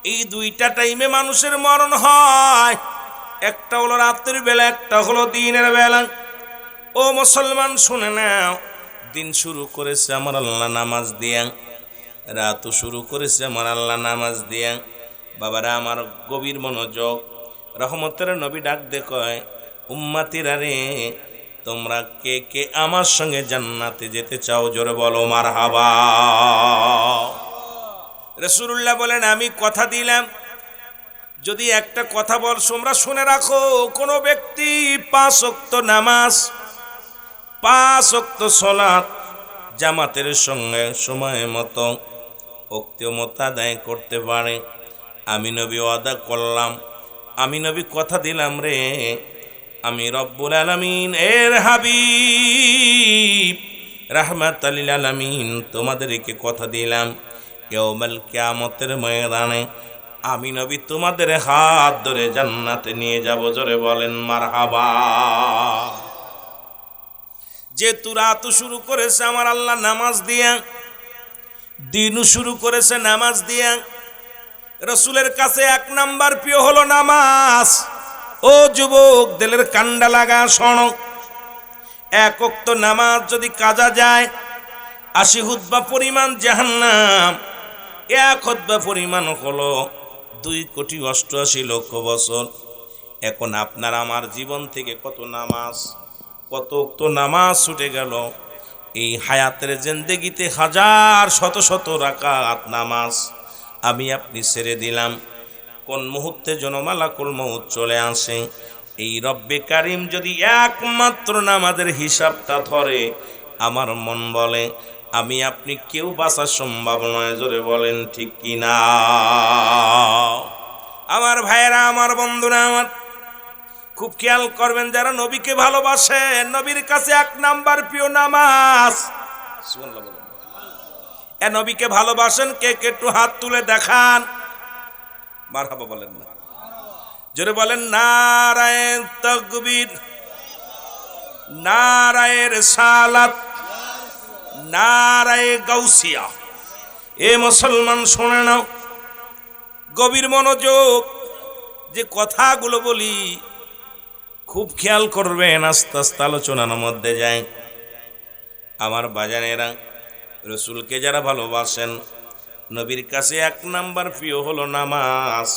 এই দুইটা টাইমে মানুষের মরণ হয়, একটা হলো রাত্রির বেলা, একটা হলো দিনের বেলা। ও মুসলমান শুনে নাও, দিন শুরু করেছে আমার আল্লাহ নামাজ দিয়া, রাতও শুরু করেছে আমার আল্লাহ নামাজ দিয়া। বাবারা আমার গভীর মনোযোগ, রহমতের নবী ডাক দে কয়, উম্মাতিরা রে, তোমরা কে কে আমার সঙ্গে জান্নাতে যেতে চাও? জোরে বলো মারহাবা। রাসূলুল্লাহ বলেন, আমি কথা দিলাম, যদি একটা কথা বল তোমরা শুনে রাখো, কোন ব্যক্তি 5 ওয়াক্ত নামাজ, 5 ওয়াক্ত সালাত জামাতের সঙ্গে সময় মতো ওক্ত আদায় করতে পারে, আমি নবী ওয়াদা করলাম, আমি নবী কথা দিলাম রে, আমি রব্বুল আলামিন এর হাবিব রাহমাতাল লিল আলামিন তোমাদেরকে কথা দিলাম, ইয়াউমাল কিয়ামতের ময়দানে আমি নবী তোমাদের হাত ধরে জান্নাতে নিয়ে যাব। জোরে বলেন মারহাবা। যেহেতু রাত শুরু করেছে আমার আল্লাহ নামাজ দিয়া, দিনও শুরু করেছে নামাজ দিয়া, রসুলের কাছে 1 নাম্বার প্রিয় হলো নামাজ। ও যুবক, দিলের কান্ডা লাগা শোনো, 1 ওয়াক্ত নামাজ যদি কাজা যায় 80 হুতবা পরিমাণ জাহান্নাম, 1 হুতবা পরিমাণ হলো 2,88,00,000 বছর। এখন আপনার আমার জীবন থেকে কত নামাজ, কত ওয়াক্ত নামাজ ছুটে গেল। এই হায়াতের জিন্দেগিতে হাজার শত শত রাকাত নামাজ আমি আপনি ছেড়ে দিলাম। কোন মুহূর্তে যেন মালাকুল মউত চলে আসে। এই রব্বে কারিম যদি একমাত্র নামাজের হিসাবটা ধরে, আমার মন বলে আমি আপনি কেউ বাঁচা সম্ভব নয়। জোরে বলেন ঠিক কিনা? আমার ভাইয়েরা, আমার বন্ধুরা, আমার খুব খেয়াল করবেন, যারা নবীকে ভালোবাসে, নবীর কাছে 1 নাম্বার প্রিয় নামাজ। সুবহানাল্লাহ বলেন। এ নবীকে ভালোবাসেন কে কে একটু হাত তুলে দেখান, মারহাবা বলেন না, জোরে বলেন নারায়ে তাকবীর, নারায়ে রিসালাত, নারায়ে গাউসিয়া। এ মুসলমান শুনে নাও, গভীর মনোযোগ, যে কথাগুলো বলি খুব খেয়াল করবেন, আস্তে আস্তে আলোচনার মধ্যে যায়। আমার বাজানেরা, রসুলকে যারা ভালোবাসেন, নবীর কাছে 1 নাম্বার প্রিয় হলো নামাজ,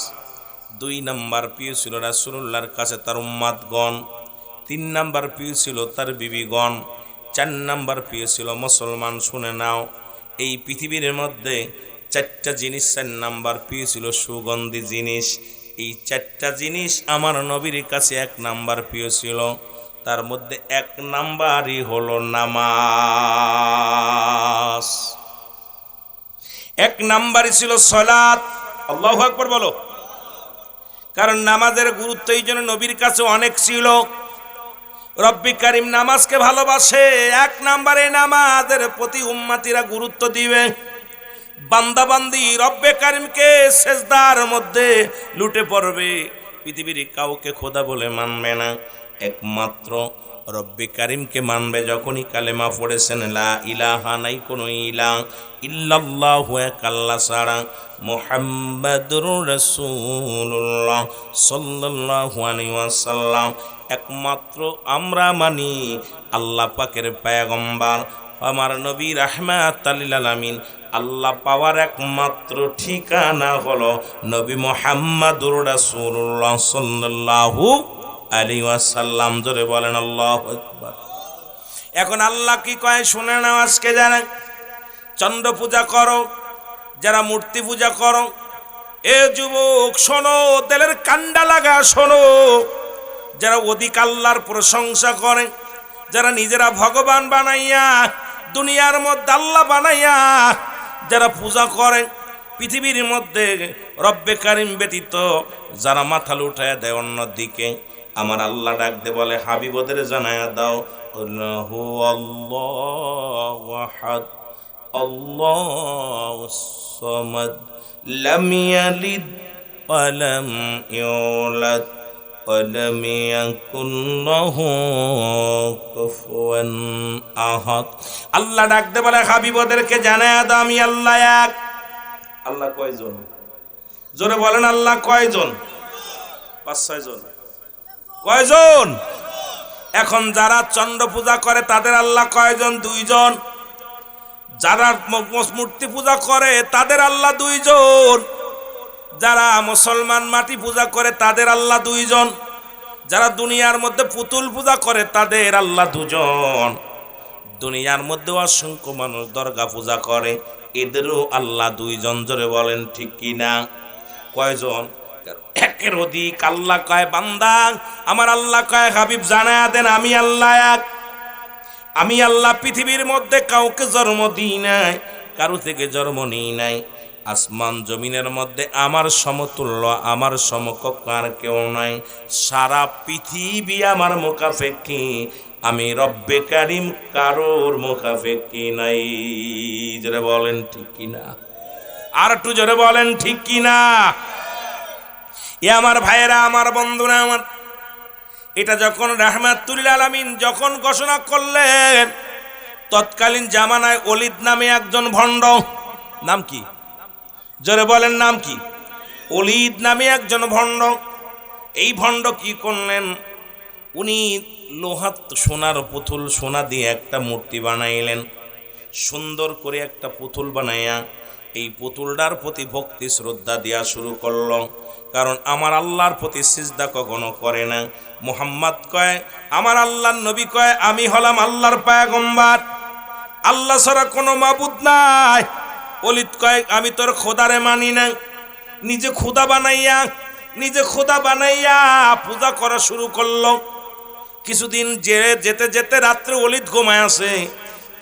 2 নাম্বার প্রিয় ছিল রাসূলুল্লাহর কাছে তার উম্মাতগণ, 3 নাম্বার প্রিয় ছিল তার বিবিগণ, 4 নাম্বার প্রিয় ছিল মুসলমান। শুনে নাও, এই পৃথিবীর মধ্যে 4টা জিনিস 4 নাম্বার প্রিয় ছিল, সুগন্ধি জিনিস। এই 4টা জিনিস আমার নবীর কাছে 1 নাম্বার প্রিয় ছিল। তার মধ্যে 1 নাম্বারই হলো নামাজ, 1 নাম্বারই ছিল সালাত। আল্লাহু আকবার বলো। কারণ নামাজের গুরুত্ব এই জন্য নবীর কাছে অনেক ছিল। রব্বি কারিম নামাজকে ভালোবাসে, 1 নাম্বারে নামাজের প্রতি উম্মতিরা গুরুত্ব দিবে। বান্দা বান্দি রব্বে কারিমকে সেজদার মধ্যে লুটে পড়বে, পৃথিবীর কাউকে খোদা বলে মানবে না, একমাত্র রব্বে কারিমকে মানবে। যখনই কালেমা পড়েছেন লা ইলাহা, নাই কোনো ইলাহ ইল্লাল্লাহু, এক আল্লাহ ছাড়া, মুহাম্মাদুর রাসূলুল্লাহ সাল্লাল্লাহু আলাইহি ওয়াসাল্লাম একমাত্র আমরা মানি আল্লাহ পাকের পয়গম্বর আমার নবী রাহমাতাল লিল আলামিন। আল্লাহ পাওয়ার একমাত্র ঠিকানা হলো নবী মুহাম্মাদুর রাসূলুল্লাহ সাল্লাল্লাহু আলাইহি ওয়াসাল্লাম। জোরে বলেন আল্লাহু আকবার। এখন আল্লাহ কি কয় শুনে নাও। আজকে যারা চন্দ্র পূজা করো, যারা মূর্তি পূজা করো, এ যুবক শোনো, দিলের কান্ডা লাগা শোনো, যারা অধিক আল্লাহর প্রশংসা করে, যারা নিজেরা ভগবান বানাইয়া দুনিয়ার মধ্যে আল্লাহ বানাইয়া যারা পূজা করে, পৃথিবীর মধ্যে রব্বে কারিম ব্যতীত যারা মাথা লুটায় দেয় অন্যদিকে, আমার আল্লাহ ডাক দে বলে হাবিবদের জানায়া দাও, আল্লাহু আল্লাহু আহাদ আল্লাহুস সামাদ লাম ইয়ালিদ ওয়া লাম ইউলাদ ওয়া লাম ইয়াকুল লাহু কুফুয়ান আহাদ। আল্লাহ ডাক দে বলে হাবিবদেরকে জানায়া দাও আমি আল্লাহ এক। আল্লাহ কয়জন? জোরে বলেন আল্লাহ কয়জন? 5-6 জন। কয়জন? এখন যারা চন্দ্র পূজা করে তাদের আল্লাহ কয়জন? 2 জন। যারা মূর্তি পূজা করে তাদের আল্লাহ 2 জন। যারা মুসলমান মাটি পূজা করে তাদের আল্লাহ 2 জন। যারা দুনিয়ার মধ্যে পুতুল পূজা করে তাদের আল্লাহ 2 জন। দুনিয়ার মধ্যে অসংখ্য মানুষ দরগা পূজা করে, এদেরও আল্লাহ 2 জন। জোরে বলেন ঠিক কিনা? কয়জন? একের অধিক। আল্লাহ কয় বান্দা, আমার আল্লাহ কয় হাবিব জানায়া দেন আমি আল্লাহ এক। আমি আল্লাহ পৃথিবীর মধ্যে কাউকে জন্ম দিই নাই, কারো থেকে জন্ম নিই নাই। আসমান জমিনের মধ্যে আমার সমতুল্য, আমার সমকক্ষ আর কেউ নাই। সারা পৃথিবী আমার মুখাপেক্ষী, আমি রব্বে কারিম কারোর মুখাপেক্ষী নাই। জোরে বলেন ঠিক কিনা? আর একটু জোরে বলেন ঠিক কিনা? এ আমার ভাইয়েরা, আমার বন্ধুরা, আমার এটা যখন রাহমাতুল আলামিন যখন ঘোষণা করলেন, তৎকালীন জামানায় ওলিদ নামে একজন ভণ্ড, নাম কি? জোরে বলেন নাম কি? ওলিদ নামে একজন ভণ্ড। এই ভণ্ড কি করলেন? উনি লোহার সোনার পুতুল, সোনা দিয়ে একটা মূর্তি বানাইলেন। সুন্দর করে একটা পুতুল বানাইয়া এই পুতুলটার প্রতি ভক্তি শ্রদ্ধা দেওয়া শুরু করল। কারণ আমার আল্লাহর প্রতি সিজদা কখনো করে না। মুহাম্মদ কয়, আমার আল্লাহর নবী কয় আমি হলাম আল্লাহর পয়গম্বর, আল্লাহ ছাড়া কোনো মাবুদ নাই। ওলিদ কয় আমি তোর খোদারে মানি না। নিজে খোদা বানাইয়া পূজা করা শুরু করলো। কিছুদিন যেতে যেতে রাত্রে ওলিদ ঘুমায় আসে।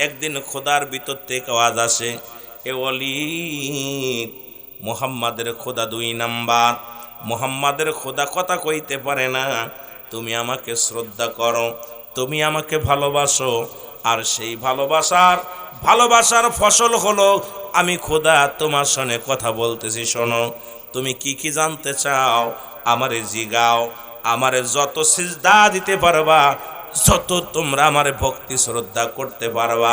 একদিন খোদার ভিতর থেকে আওয়াজ আসে, এ ওলিদ, মুহাম্মাদের খোদা 2 নাম্বার। মুহাম্মাদের খোদা কথা কইতে পারে না। তুমি আমাকে শ্রদ্ধা করো, তুমি আমাকে ভালোবাসো, আর সেই ভালোবাসার ফসল হলো আমি খোদা তোমার সঙ্গে কথা বলতেছি। শোনো, তুমি কি কি জানতে চাও আমারে জিগাও। আমারে যত সিজদা দিতে পারবা, যত তোমরা আমারে ভক্তি শ্রদ্ধা করতে পারবা,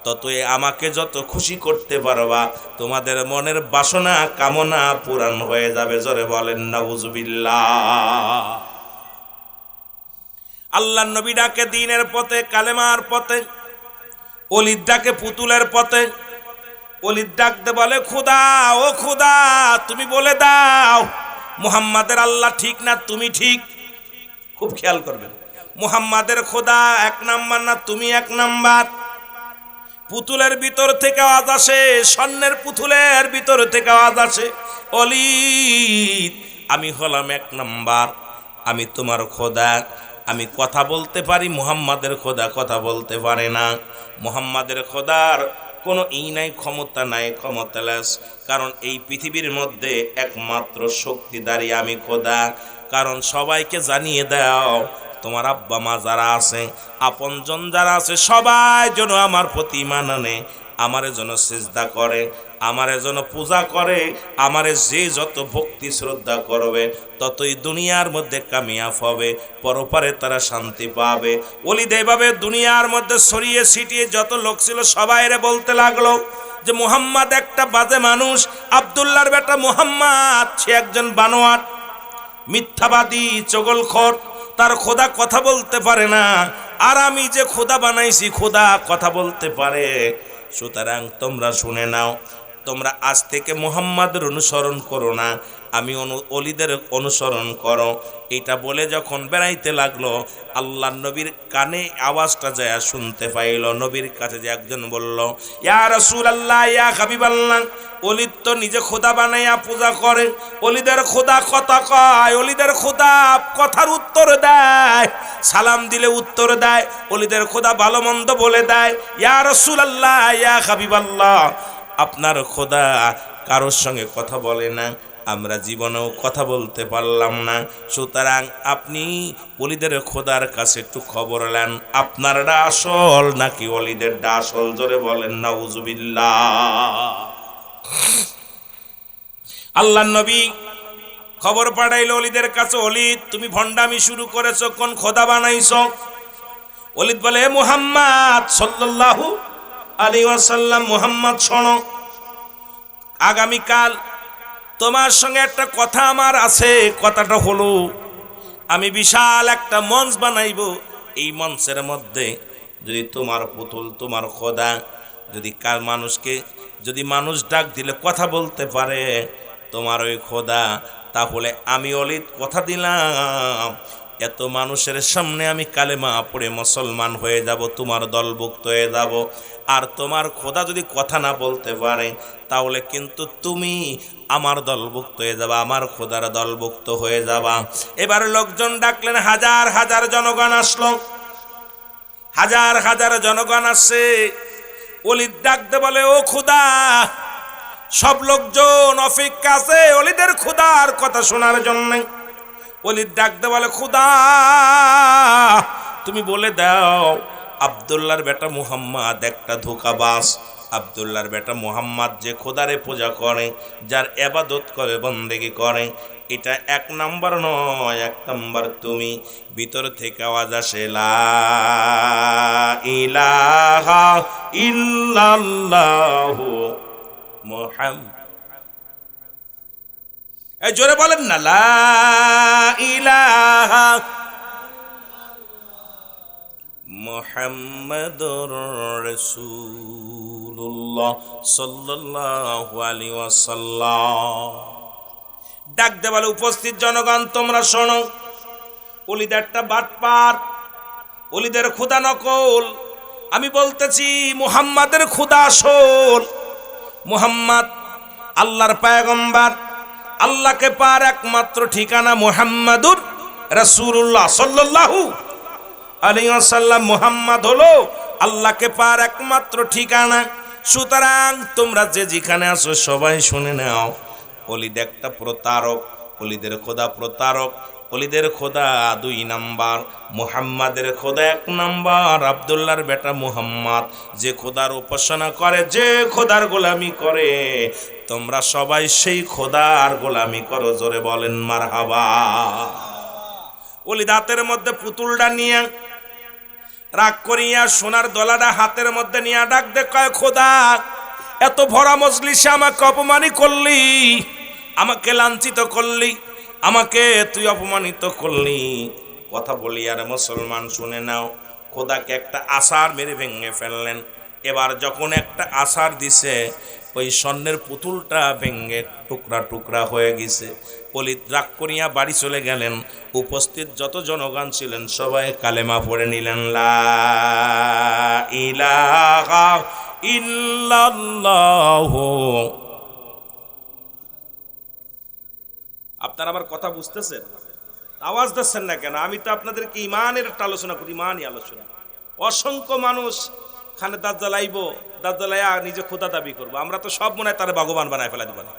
ততই আমাকে যত খুশি করতে পারবা, তোমাদের মনের বাসনা কামনা পূরণ হয়ে যাবে। জোরে বলেন নাউজুবিল্লাহ। আল্লাহর নবী ডাকে দ্বীনের পথে, কালেমার পথে, ওলিদ ডাকে পুতুলের পথে। ওলিদ ডাকতে বলে, খোদা, ও খোদা, তুমি বলে দাও মুহাম্মাদের আল্লাহ ঠিক না তুমি ঠিক? খুব খেয়াল করবেন, মুহাম্মাদের খোদা 1 নাম্বার না তুমি 1 নাম্বার? পুতুলের ভিতর থেকে আওয়াজ আসে, স্বর্ণের পুতুলের ভিতর থেকে আওয়াজ আসে, ওলিদ, আমি হলাম 1 নাম্বার, আমি তোমার খোদা, আমি কথা বলতে পারি, মুহাম্মাদের খোদা কথা বলতে পারে না। মুহাম্মাদের খোদার কোনো নাই, ক্ষমতা নাই, ক্ষমতালেস। কারণ এই পৃথিবীর মধ্যে একমাত্র শক্তিধারী আমি খোদা। কারণ সবাইকে জানিয়ে দাও, তোমার আব্বা মা যারা আছে, আপনজন যারা আছে, সবাই যেন আমার প্রতি ঈমান আনে, আমারে যেন সিজদা করে, আমারে যেন পূজা করে। আমারে যে যত ভক্তি শ্রদ্ধা করবে, ততই দুনিয়ার মধ্যে কামিয়াব হবে, পরপারে তারা শান্তি পাবে। ওলিদ এইভাবে দুনিয়ার মধ্যে ছড়িয়ে ছিটিয়ে যত লোক ছিল সবাইরে বলতে লাগলো যে মুহাম্মদ একটা বাজে মানুষ, আব্দুল্লাহর বেটা মুহাম্মদ সে একজন বানোয়াট, মিথ্যাবাদী, চগলখোর, তার খোদা কথা বলতে পারে না। আর আমি যে খোদা বানাইছি, খোদা কথা বলতে পারে। সুতরাং তোমরা শুনে নাও, তোমরা আজ থেকে মুহাম্মাদের অনুসরণ করো না, আমি ওলিদের অনুসরণ করো। এটা বলে যখন বেড়াইতে লাগলো, আল্লাহ নবীর কানে আওয়াজটা যায় শুনতে পাইল। নবীর কাছে যে একজন বলল, ইয়া রাসূলুল্লাহ, ইয়া হাবিবাল্লাহ, ওলিদ তো নিজে খোদা বানাইয়া পূজা করে, ওলিদের খোদা কথা কয়, ওলিদের খোদা কথার উত্তর দেয়, সালাম দিলে উত্তর দেয়, ওলিদের খোদা ভালো মন্দ বলে দেয়। ইয়া রাসূলুল্লাহ, ইয়া হাবিবাল্লাহ, আপনার খোদা কারোর সঙ্গে কথা বলে না, আমরা জীবনেও কথা বলতে পারলাম না। সুতরাং আপনি ওলিদের খোদার কাছে একটু খবর নেন, আপনারটা আসল নাকি ওলিদেরটা আসল? জোরে বলেন নাউজুবিল্লাহ। আল্লাহর নবী খবর পাঠাইলো ওলিদের কাছে, ওলিদ তুমি ভণ্ডামি শুরু করেছো, কোন খোদা বানাইছো? ওলিদ বলে, হে মুহাম্মদ সাল্লাল্লাহু আলাইহি ওয়াসাল্লাম, মুহাম্মদ শোনো, আগামীকাল তোমার সঙ্গে একটা কথা আমার আছে। কথাটা হলো, আমি বিশাল একটা মঞ্চ বানাইব। এই মঞ্চের মধ্যে যদি তোমার পুতুল, তোমার খোদা, যদি কার মানুষকে, যদি মানুষ ডাক দিলে কথা বলতে পারে, তোমার ওই খোদা, তাহলে আমি অলিদ কথা দিলাম, এত মানুষের সামনে আমি কালেমা পড়ে মুসলমান হয়ে যাব, তোমার দলভুক্ত হয়ে যাব। আর তোমার খোদা যদি কথা না বলতে পারে, তাহলে কিন্তু তুমি আমার দলভুক্ত হয়ে যাবা, আমার খোদার দলভুক্ত হয়ে যাবা। এবার লোকজন ডাকলেন, হাজার হাজার জনগণ আসলো, হাজার হাজার জনগণ আসছে। অলিদ ডাকতে বলে, ও খোদা, সব লোকজন অপেক্ষা আছে অলিদের খোদার কথা শোনার জন্য। অলিদ ডাকতে বলে, খোদা তুমি বলে দাও, আব্দুল্লাহর বেটা মুহাম্মদ একটা ধোঁকাবাজ। আব্দুল্লাহর বেটা মুহাম্মদ যে খোদারে পূজা করে, যার ইবাদত করে, বন্দেগি করে, এটা এক নাম্বার নয়, এক নাম্বার তুমি। ভিতর থেকে আওয়াজ আসে, লা ইলাহা ইল্লাল্লাহু মুহাম্মাদ। এই জোরে বলেন না, লা ইলাহা মুহাম্মাদুর রাসূলুল্লাহ সাল্লাল্লাহু আলাইহি ওয়াসাল্লাম। ডাক দে বলে, উপস্থিত জনগণ তোমরা শোনো, অলিদ একটা বাটপার, অলিদের খোদা নকল। আমি বলতেছি মুহাম্মাদের খোদা আসল। মুহাম্মদ আল্লাহর পয়গম্বর, আল্লাহকে পার একমাত্র ঠিকানা মুহাম্মাদুর রাসূলুল্লাহ সাল্লাল্লাহু আলাইহি ওয়াসাল্লাম। মুহাম্মদ হলো আল্লাহকে পার একমাত্র ঠিকানা। সুতরাং তোমরা যে যেখানে আছো সবাই শুনে নাও, অলিদ একটা প্রতারক, অলিদের খোদা প্রতারক। অলিদের খোদা 2 নাম্বার, মুহাম্মাদের খোদা 1 নাম্বার। আব্দুল্লাহর বেটা মুহাম্মদ যে খোদার উপাসনা করে, যে খোদার গোলামি করে, তোমরা সবাই সেই খোদার গোলামি করো। জোরে বলেন মারহাবা। অলিদ হাতের মধ্যে পুতুলটা নিয়ে রাগ করিয়া সোনার দলাটা হাতের মধ্যে নিয়ে ডাক দে, কয় খোদা, এত ভরা মজলিসে আমাকে অপমানি করলি, আমাকে লাঞ্ছিত করলি, আমাকে তুই অপমানিত করলি। কথা বলি আর মুসলমান শুনে নাও, খোদাকে একটা আসার মেরে ভেঙে ফেললেন। এবার যখন একটা আসার দিছে, ওই স্বর্ণের পুতুলটা ভেঙে টুকরা টুকরা হয়ে গেছে। অলিদ রাগ করিয়া বাড়ি চলে গেলেন। উপস্থিত যত জনগণ ছিলেন সবাই কালেমা পড়ে নিলেন, লা ইলাহা ইল্লাল্লাহু। আপনারা আমার কথা বুঝতেছেন? আওয়াজ দিচ্ছেন না কেন? আমি তো আপনাদেরকে ইমানের একটা আলোচনা করি, ইমানই আলোচনা। অসংখ্য মানুষ খানে দাজ্জাল আইব, দাজ্জালাইয়া নিজে খোদা দাবি করবো। আমরা তো সব মনে হয় তারা ভগবান বানায় ফেলা দিব না।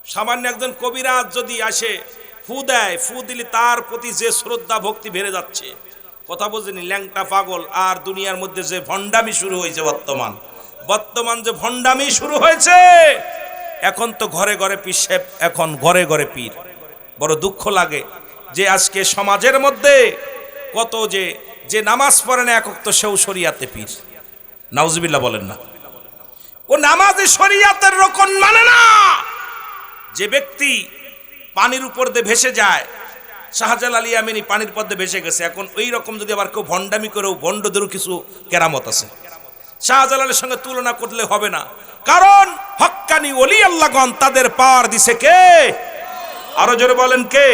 সামান্য একজন কবিরাজ যদি আসে, ফু দেয়, ফু দিলে তার প্রতি যে শ্রদ্ধা ভক্তি বেড়ে যাচ্ছে। কথা বুঝেনি? ল্যাংটা পাগল। আর দুনিয়ার মধ্যে যে ভণ্ডামি শুরু হয়েছে, বর্তমান যে ভণ্ডামি শুরু হয়েছে, এখন তো ঘরে ঘরে পীর সাহেব, এখন ঘরে ঘরে পীর। বড় দুঃখ লাগে যে আজকে সমাজের মধ্যে কত যে নামাজ পড়ে না একক, তো সেও শরিয়াতে পীর। নাউজুবিল্লাহ বলেন না? ও নামাজে শরিয়াতের রকম মানে না। যে ব্যক্তি পানির উপর দিয়ে ভেসে যায়, শাহজালাল ইয়ামিনী পানির পথে ভেসে গেছে, এখন ওই রকম যদি আবার কেউ ভণ্ডামি করেও, ভণ্ডদেরও কিছু কেরামত আছে। শাহজালালের সঙ্গে তুলনা করলে হবে না, কারণ হক্কানি ওলি আল্লাহগণ তাদের পাওয়ার দিছে কে? আরো জোরে বলেন কে?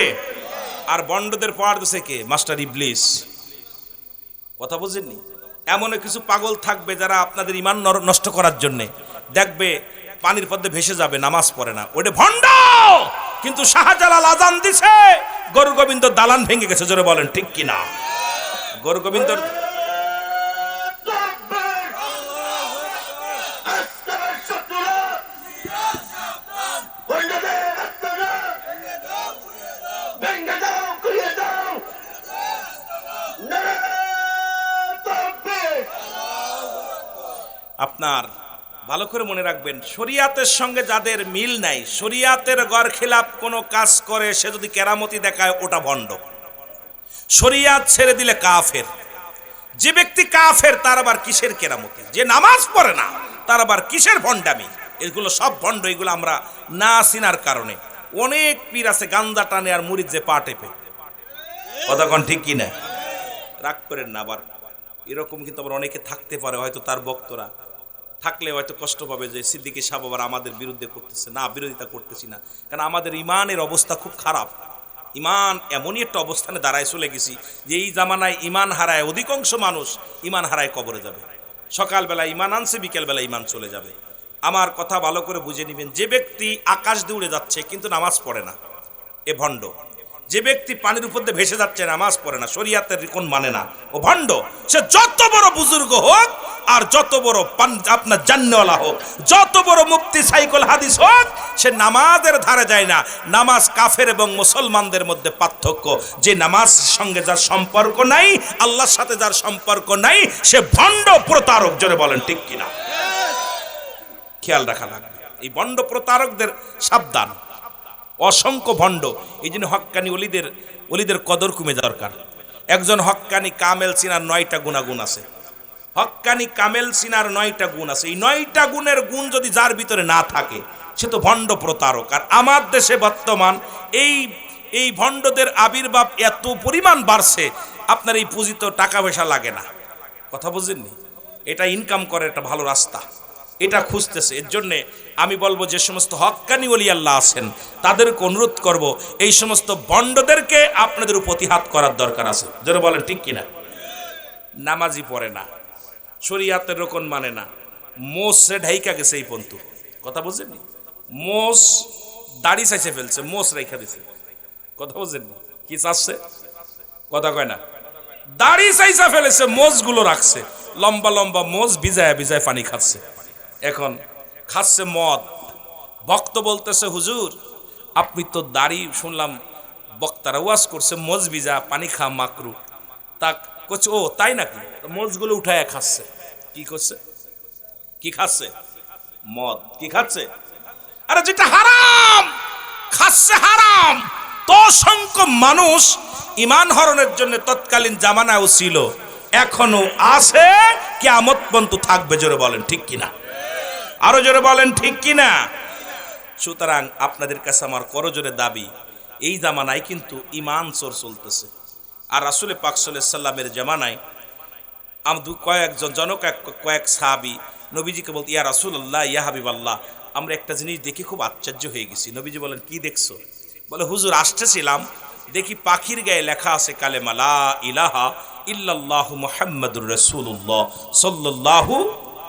আর ভণ্ডদের পাওয়ার দিছে কে? মাস্টার ইবলিস। কথা বুঝেননি? এমন কিছু পাগল থাকবে যারা আপনাদের ঈমান নষ্ট করার জন্য, দেখবে পানির পথে ভেসে যাবে, নামাজ পড়ে না, ওটা ভণ্ড। কিন্তু শাহজালাল আজান দিছে, গরু গোবিন্দ দালান ভেঙে গেছে। জোরে বলেন ঠিক কিনা? গরু গোবিন্দ আপনার ভালো করে মনে রাখবেন, শরিয়াতের সঙ্গে যাদের মিল নাই, শরিয়াতের গর খিলাফ কোনো কাজ করে, সে যদি কেরামতি দেখায় ওটা ভণ্ড। শরিয়াত ছেড়ে দিলে কাফের। যে ব্যক্তি কাফের তার আবার কিসের কেরামতি? যে নামাজ পড়ে না তার আবার কিসের ভণ্ডামি? এগুলো সব ভণ্ড। এগুলো আমরা না চিনার কারণে। অনেক পীর আছে গান্দা টানে আর মুরিদ যে পা টেপে। কথা কোন ঠিক কিনা? রাগ করেন না, আবার এরকম কিন্তু আবার অনেকে থাকতে পারে, হয়তো তার ভক্তরা থাকলে হয়তো কষ্ট পাবে যে সিদ্দিকী সাহেব আবার আমাদের বিরুদ্ধে করতেছে। না, বিরোধিতা করতেছি না, কারণ আমাদের ইমানের অবস্থা খুব খারাপ। ইমান এমনই একটা অবস্থানে দাঁড়ায় চলে গেছি যে এই জামানায় ইমান হারায় অধিকাংশ মানুষ ইমান হারায় কবরে যাবে। সকালবেলা ইমান আনছে, বিকেলবেলা ইমান চলে যাবে। আমার কথা ভালো করে বুঝে নেবেন, যে ব্যক্তি আকাশ দিয়ে উড়ে যাচ্ছে কিন্তু নামাজ পড়ে না, এ ভণ্ড। যে ব্যক্তি পানির উপর দিয়ে ভেসে যাচ্ছে, নামাজ পড়ে না, শরীয়তের রিকন মানে না, ও ভণ্ড। সে যত বড় বুজুর্গ হোক আর যত বড় আপনার জান্নেওয়ালা হোক, যত বড় মুফতি সাইকুল হাদিস হোক, সে নামাজের ধারে যায় না। নামাজ কাফের এবং মুসলমানদের মধ্যে পার্থক্য, যে নামাজ সঙ্গে যার সম্পর্ক নাই, আল্লাহর সাথে যার সম্পর্ক নাই, সে ভণ্ড প্রতারক। জোরে বলেন ঠিক কিনা? খেয়াল রাখা লাগবে, এই ভণ্ড প্রতারকদের সাবধান। অসংখ্য ভণ্ড, এই জন্য হক্কানি অলিদের কদর কমে দরকার। একজন হক্কানি কামেল সিনার 9টা গুণাগুণ আছে। হক্কানি কামেল সিনার 9টা গুণ আছে। এই 9টা গুণের গুণ যদি যার ভিতরে না থাকে, সে তো ভণ্ড প্রতারক। আর আমার দেশে বর্তমান এই ভণ্ডদের আবির্ভাব এত পরিমাণ বাড়ছে, আপনার এই পুঁজি তো টাকা পয়সা লাগে না। কথা বুঝেননি? এটা ইনকাম করার একটা ভালো রাস্তা, এটা খুঁজতেছে। এর জন্যে আমি বলবো, যে সমস্ত হক্কানি ওলি আল্লাহ আছেন তাদেরকে অনুরোধ করব, এই সমস্ত ভণ্ডদেরকে আপনাদের প্রতিহাত করার দরকার আছে। যারা বলেন ঠিক কিনা? নামাজি পড়ে না, শরীয়তের রকম মানে না, মোষে ঢাইকা গেছে এই পন্তু। কথা বুঝেননি? মোষ দাড়ি চাইছে ফেলছে, মোষ রেখা দিছে। কথা বুঝেননি? কি চাচ্ছে? কথা কয় না, দাড়ি চাইছা ফেলেছে, মোষগুলো রাখছে, লম্বা লম্বা মোষ, ভিজায় ভিজায় পানি খাচ্ছে। এখন খাচ্ছে মদ। ভক্ত বলতেছে, হুজুর আপনি তো দাড়ি, শুনলাম বক্তারা ওয়াজ করছে মোজ ভিজা পানি খা মাকরু। তা করছে, ও তাই নাকি? মোজগুলো উঠায় খাচ্ছে। কি করছে? কি খাচ্ছে? মদ। কি খাচ্ছে? আরে যেটা হারাম খাচ্ছে, হারাম। তো অসংখ্য মানুষ ইমান হরণের জন্য তৎকালীন জামানায়ও ছিল, এখনো আছে, কিয়ামত পর্যন্ত থাকবে। জোরে বলেন ঠিক কিনা? আরো জোরে বলেন ঠিক কিনা? সুতরাং আপনাদের কাছে আমার করজোরে দাবি, এই জামানায় কিন্তু ইমান চোর চলতেছে। আর রাসূল পাক সাল্লাল্লাহু আলাইহি সাল্লামের জামানায় কয়েক সাহাবী নবীজিকে বলতে, ইয়া রাসূলুল্লাহ, ইয়া হাবিবাল্লাহ, আমরা একটা জিনিস দেখি খুব আশ্চর্য হয়ে গেছি। নবীজি বলেন, কি দেখছো? বলে, হুজুর আসতেছিলাম, দেখি পাখির গায়ে লেখা আছে কালেমা লা ইলাহা ইল্লাল্লাহু মুহাম্মাদুর রাসূলুল্লাহ সাল্লাল্লাহু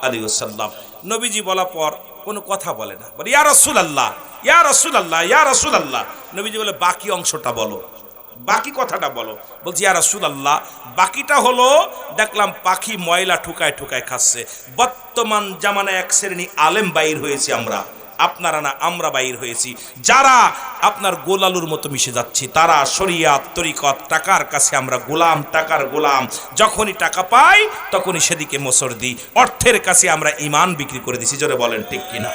আলাইহি ওয়াসাল্লাম। নবীজি বলার পর কোনো কথা বলে না, বলে ইয়া রাসূলুল্লাহ, ইয়া রাসূলুল্লাহ, ইয়া রাসূলুল্লাহ। নবীজি বলে, বাকি অংশটা বলো, বাকি কথাটা বলো। বলছি, ইয়া রাসূলুল্লাহ, বাকিটা হলো দেখলাম পাখি ময়লা ঠুকায় ঠুকায় খাচ্ছে। বর্তমান জামানায় এক শ্রেণী আলেম বাইর হয়েছি আমরা, আপনারা না, আমরা বাইর হয়েছি, যারা আপনার গোলালুর মতো মিশে যাচ্ছি। তারা শরিয়াত তরিকত, টাকার কাছে আমরা গোলাম, টাকার গোলাম। যখনই টাকা পাই তখনই সেদিকে মোসর দিই। অর্থের কাছে আমরা ইমান বিক্রি করে দিছি। জোরে বলেন ঠিক কিনা?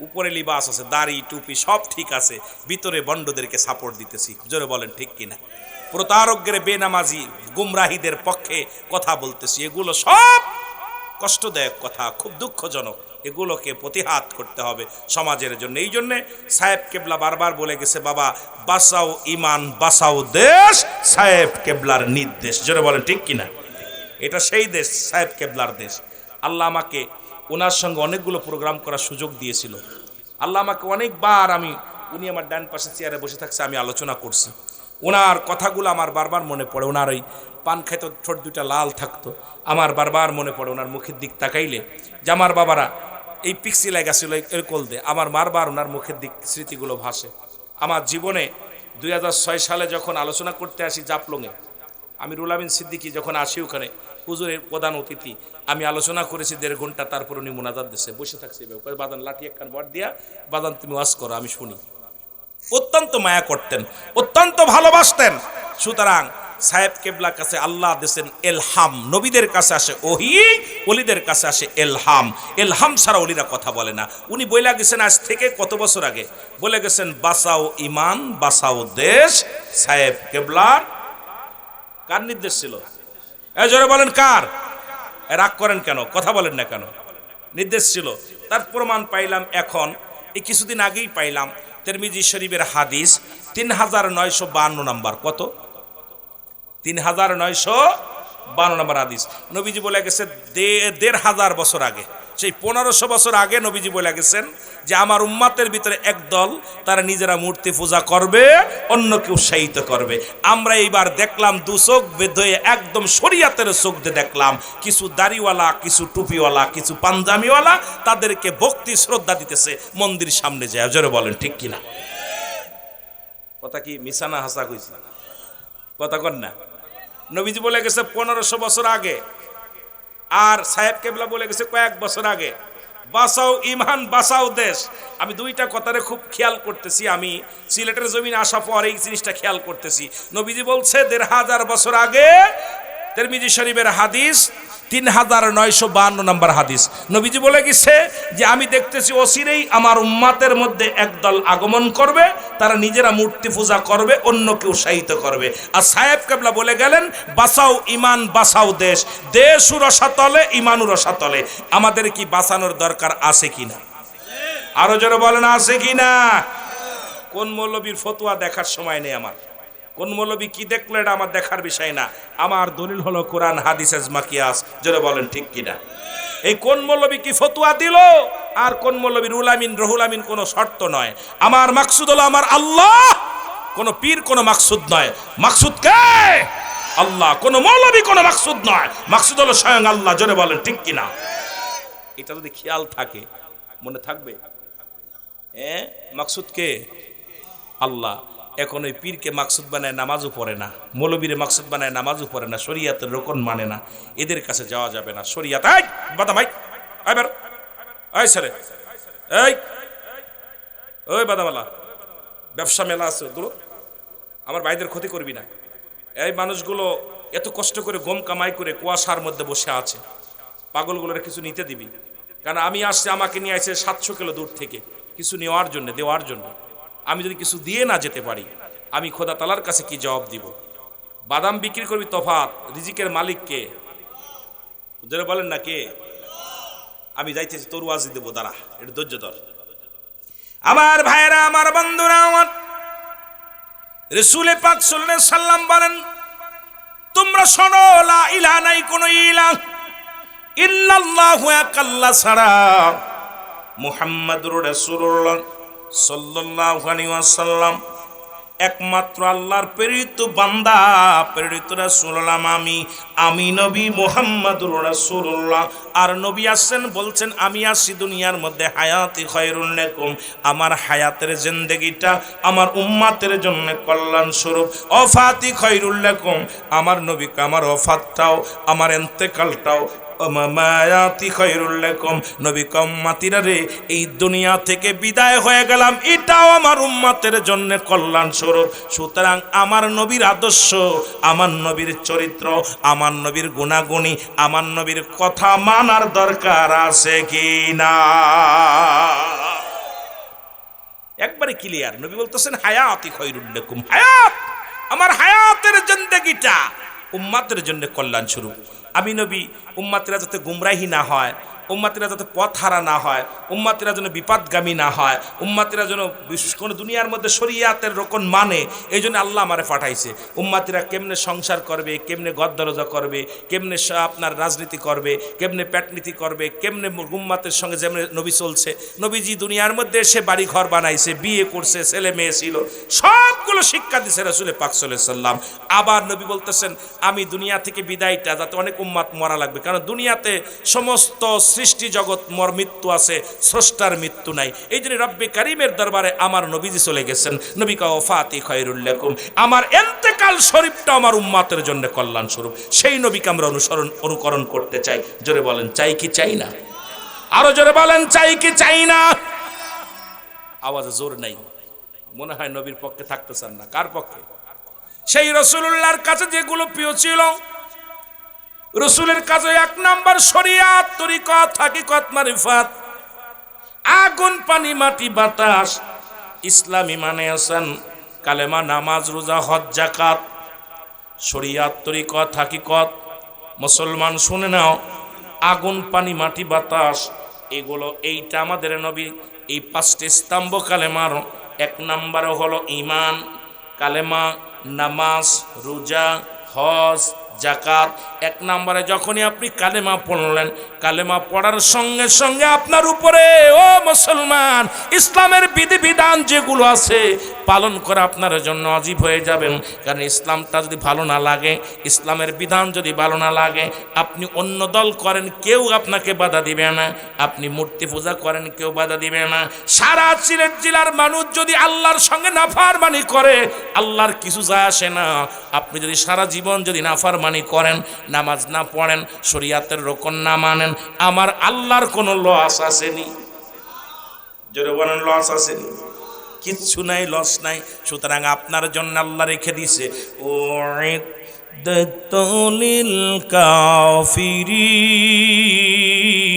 উপরে লিবাস আছে, দাড়ি টুপি সব ঠিক আছে, ভিতরে বন্ডদেরকে সাপোর্ট দিতেছি। জোরে বলেন ঠিক কিনা? প্রতারকদের, বেনামাজি, গুমরাহীদের পক্ষে কথা বলতেছি। এগুলো সব কষ্টদায়ক কথা, খুব দুঃখজনক। এগুলোকে প্রতিহাত করতে হবে সমাজের জন্য। এই জন্যে সাহেব কেবলা বারবার বলে গেছে, বাবা বাঁচাও ইমান, বাঁচাও দেশ, সাহেব কেবলার নির্দেশ। জোরে বলেন ঠিক কিনা? এটা সেই দেশ, সাহেব কেবলার দেশ। আল্লাহ আমাকে ওনার সঙ্গে অনেকগুলো প্রোগ্রাম করার সুযোগ দিয়েছিল। আল্লাহ আমাকে অনেকবার, উনি আমার ডান পাশে চেয়ারে বসে থাকছে, আমি আলোচনা করছি। ওনার কথাগুলো আমার বারবার মনে পড়ে। ওনার ওই পান খাইতো, ঠোঁট দুটা লাল থাকতো, আমার বারবার মনে পড়ে। ওনার মুখের দিক তাকাইলে, যে আমার বাবারা এই পিক্সি লাগাছিল এর কোল দিয়ে, আমার বারবার ওনার মুখের দিক স্মৃতিগুলো ভাসে। আমার জীবনে 2006 সালে যখন আলোচনা করতে আসি জাফলংয়ে, আমি রুহুল আমিন সিদ্দিকী যখন আসি ওখানে, হুজুরের প্রধান অতিথি, আমি আলোচনা করেছি 1.5 ঘন্টা। তারপর উনি মোনাজাত দিচ্ছে, বসে থাকছে, বাদান লাঠি একখান বট দিয়া, বাদান তুমি ওয়াজ করো, আমি শুনি। অত্যন্ত মায়া করতেন, অত্যন্ত ভালোবাসতেন। সুতরাং সাহেব কেবলার কাছে আল্লাহ দিয়েছেন এলহাম। নবীদের কাছে আসে ওহী, ওলিদের কাছে আসে এলহাম। এলহাম ছাড়া ওলিরা কথা বলে না। উনি বইলা গেছেন আজ থেকে কত বছর আগে, বলে গেছেন, বাঁচাও ইমান, বাঁচাও দেশ। সাহেব কেবলার কার নির্দেশ ছিল? জোরে বলেন কার? রাগ করেন কেন? কথা বলেন না কেন? নির্দেশ ছিল। তার প্রমাণ পাইলাম এখন, এই কিছুদিন আগেই পাইলাম, তিরমিজি শরীফের হাদিস 3952 নম্বর। কত? 3952 নম্বর হাদিস। নবীজি বলে গেছে 1500 বছর আগে, সেই 1500 বছর আগে নবীজি বলে গেছেন যে আমার উম্মাতের ভিতরে একদল তারা নিজেরা মূর্তি পূজা করবে, অন্যকে উৎসাহিত করবে। আমরা এইবার দেখলাম দু চোখ বেঁধে একদম শরিয়াতের চোখ দিয়ে দেখলাম কিছু দাড়িওয়ালা, কিছু টুপিওয়ালা, কিছু পাঞ্জামিওয়ালা তাদেরকে ভক্তি শ্রদ্ধা দিতেছে মন্দির সামনে যায়। জোরে বলেন ঠিক কিনা? কথা কি মিসানা হাসা কইছি? কথা কন না? নবীজি বলে গেছে 1500 বছর আগে, আর সাহেব কেবলা বলে গেছে কয়েক বছর আগে। বাঁচাও ইমান, বাঁচাও দেশ। আমি দুইটা কথারে খুব খেয়াল করতেছি, আমি সিলেটের জমিনে আসা পর এই জিনিসটা খেয়াল করতেছি। নবীজি বলছে 1500 বছর আগে, তিরমিজি শরীফের হাদিস 3952 নম্বর হাদিস। নবীজি বলে গেছে যে আমি দেখতেছি অচিরেই আমার উম্মাতের মধ্যে একদল আগমন করবে, তারা নিজেরা মূর্তি পূজা করবে, অন্যকে উৎসাহিত করবে। আর সাহেব কেবলা বলে গেলেন বাঁচাও ইমান, বাঁচাও দেশ। দেশও রসাতলে, ইমানও রসাতলে। আমাদের কি বাঁচানোর দরকার আছে কিনা? আরো জোরে বলেন আছে কিনা? কোন মৌলবীর ফতোয়া দেখার সময় নেই আমার। কোন মৌলবী কি দেখলো এটা আমার দেখার বিষয় না। আমার দলিল হলো কোরআন, হাদিস, ইজমা, কিয়াস। জোরে বলেন ঠিক কিনা? এই কোন মৌলবী কি ফতোয়া দিল আর কোন মৌলবীর রুহুল আমিন কোনো শর্ত নয়। আমার মাকসুদ হলো আমার আল্লাহ, কোন পীর কোনো মাকসুদ নয়। মাকসুদ কে? আল্লাহ। কোন মৌলবী কোনো মাকসুদ নয়, মাকসুদ হলো স্বয়ং আল্লাহ। জোরে বলেন ঠিক কিনা? এটা যদি খেয়াল থাকে মনে থাকবে। মাকসুদ কে? আল্লাহ। এখন ওই পীরকে মাকসুদ বানায় নামাজও পড়ে না, মৌলবীরে মাকসুদ বানায় নামাজও পড়ে না, শরিয়াতের রকম মানে না। এদের কাছে যাওয়া যাবে না। শরিয়াত এই বাদাম ভাই, এই বের, এই স্যারে, এই ওই বাদামালা, ব্যবসা মেলা আছে দূর, আমার ভাইদের ক্ষতি করবি না। এই মানুষগুলো এত কষ্ট করে গম কামাই করে কুয়াশার মধ্যে বসে আছে, পাগলগুলোর কিছু নিতে দিবি। কারণ আমি আসছি, আমাকে নিয়ে আসছে 700 কিলো দূর থেকে কিছু নেওয়ার জন্য, দেওয়ার জন্য। আমি যদি কিছু দিয়ে না যেতে পারি, আমি খোদা তাআলার কাছে কি জবাব দিব? বাদাম বিক্রি করবি তফাৎ, রিজিকের মালিক কে? যারা বলেন না কে? আমি যাইতেছি, তোর ওয়াজ দেব, দাঁড়া, এটা ধৈর্য ধর। আমার ভাইরা, আমার বন্ধুরা, আমার রাসূল পাক সাল্লাল্লাহু আলাইহি সাল্লাম বলেন, তোমরা শোনো, লা ইলাহা নাই কোন ইলাহ ইল্লাল্লাহু, এক আল্লাহ ছাড়া, মুহাম্মাদুর রাসূলুল্লাহ সাল্লাল্লাহু আলাইহি ওয়াসাল্লাম একমাত্র আল্লাহর প্রেরিত বান্দা, প্রেরিত রাসূল হলাম আমি নবী মুহাম্মাদুর রাসূলুল্লাহ। আর নবী আসছেন, বলছেন আমি আসছি দুনিয়ার মধ্যে হায়াতি খায়রুল লাকুম, আমার হায়াতের জিন্দেগিটা আমার উম্মতের জন্য কল্যাণ স্বরূপ, ওয়াফাতি খায়রুল লাকুম, আমার নবীকে আমার ওয়াফাতটাও, আমার ইন্তেকালটাও মায়াতি খায়রুল লাকুম, নবী উম্মতিরা রে, এই দুনিয়া থেকে বিদায় হয়ে গেলাম, এটাও আমার উম্মতের জন্য কল্যাণ স্বরূপ। সুতরাং আমার নবীর আদর্শ, আমার নবীর চরিত্র, আমার নবীর গুণাগুণী, আমার নবীর কথা মানার দরকার আছে কি না? একবারে ক্লিয়ার। নবী বলতেছেন হায়াতি খায়রুল লাকুম, হায়াত, আমার হায়াতের জিন্দেগিটা উম্মতের জন্য কল্যাণ স্বরূপ। আমি নবী উম্মতিরা যাতে গুমরাহি না হয়, উম্মতিরা যাতে পথ হারা না হয়, উম্মতিরা যেন বিপদগামী না হয়, উম্মতিরা যেন কোনো দুনিয়ার মধ্যে শরিয়াতের রকম মানে, এই জন্য আল্লাহ আমারে পাঠাইছে। উম্মতিরা কেমনে সংসার করবে, কেমনে গদ্দরজা করবে, কেমনে আপনার রাজনীতি করবে, কেমনে পেটনীতি করবে, কেমনে উম্মতের সঙ্গে যেমন নবী চলছে। নবীজি দুনিয়ার মধ্যে এসে বাড়ি ঘর বানাইছে, বিয়ে করছে, ছেলে মেয়ে ছিল, সবগুলো শিক্ষা দিছে রাসূল পাক সাল্লাল্লাহু আলাইহি সাল্লাম। আবার নবী বলতেছেন আমি দুনিয়া থেকে বিদায়টা, যাতে অনেক উম্মত মরা লাগবে, কারণ দুনিয়াতে সমস্ত সৃষ্টি জগৎ মর মৃত্যু আছে, স্রষ্টার মৃত্যু নাই। এই জন্য রব্বে কারিমের দরবারে আমার নবীজি চলে গেছেন, নবী কা ওয়াফাতি খায়রুল লাকুম, আমার ইন্তেকাল শরীফটা আমার উম্মতের জন্য কল্যাণ স্বরূপ। সেই নবীকে আমরা অনুকরণ করতে চাই। জোরে বলেন চাই কি চাই না? আরো জোরে বলেন চাই কি চাই না? আওয়াজে জোর নাই, মনে হয় নবীর পক্ষে থাকতে চান না। কার পক্ষে? সেই রাসূলুল্লাহর কাছে যেগুলো প্রিয় ছিল, রাসূলের কাছে এক নাম্বার শরিয়াত, তরিকত, হাকিকত, মারিফাত, আগুন পানি মাটি বাতাস, ইসলামী মানে আছেন কালেমা, নামাজ, রোজা, হজ, যাকাত, শরিয়াত, তরিকত, হাকিকত। মুসলমান শুনে নাও, আগুন পানি মাটি বাতাস, এগুলো, এইটা আমাদের নবী এই 5টি স্তম্ভ কালেমার এক নাম্বারে হলো ঈমান, কালেমা, নামাজ, রোজা, হজ, যাকাত। এক নম্বরে যখনই আপনি কালেমা পড়লেন, কালেমা পড়ার সঙ্গে সঙ্গে আপনার উপরে ও মুসলমান ইসলামের বিধিবিধান যেগুলো আছে পালন করা আপনার জন্য ওয়াজিব হয়ে যাবেন। কারণ ইসলামটা যদি ভালো না লাগে, ইসলামের বিধান যদি ভালো না লাগে, আপনি অন্য দল করেন কেউ আপনাকে বাধা দিবে না, আপনি মূর্তি পূজা করেন কেউ বাধা দিবে না। সারা সিলেট জেলার মানুষ যদি আল্লাহর সঙ্গে নাফরমানি করে আল্লাহর কিছু যায় আসে না। আপনি যদি সারা জীবন যদি নাফরমানি করেন, নামাজ না পড়েন, শরীয়তের রকম না মানেন, আমার আল্লাহর কোনো লস আসেনি। জোরে বলেন লস আসেনি? কিচ্ছু নাই, লস নাই। সুতরাং আপনার জন্য আল্লাহ রেখে দিছে ওয়াইদাতুল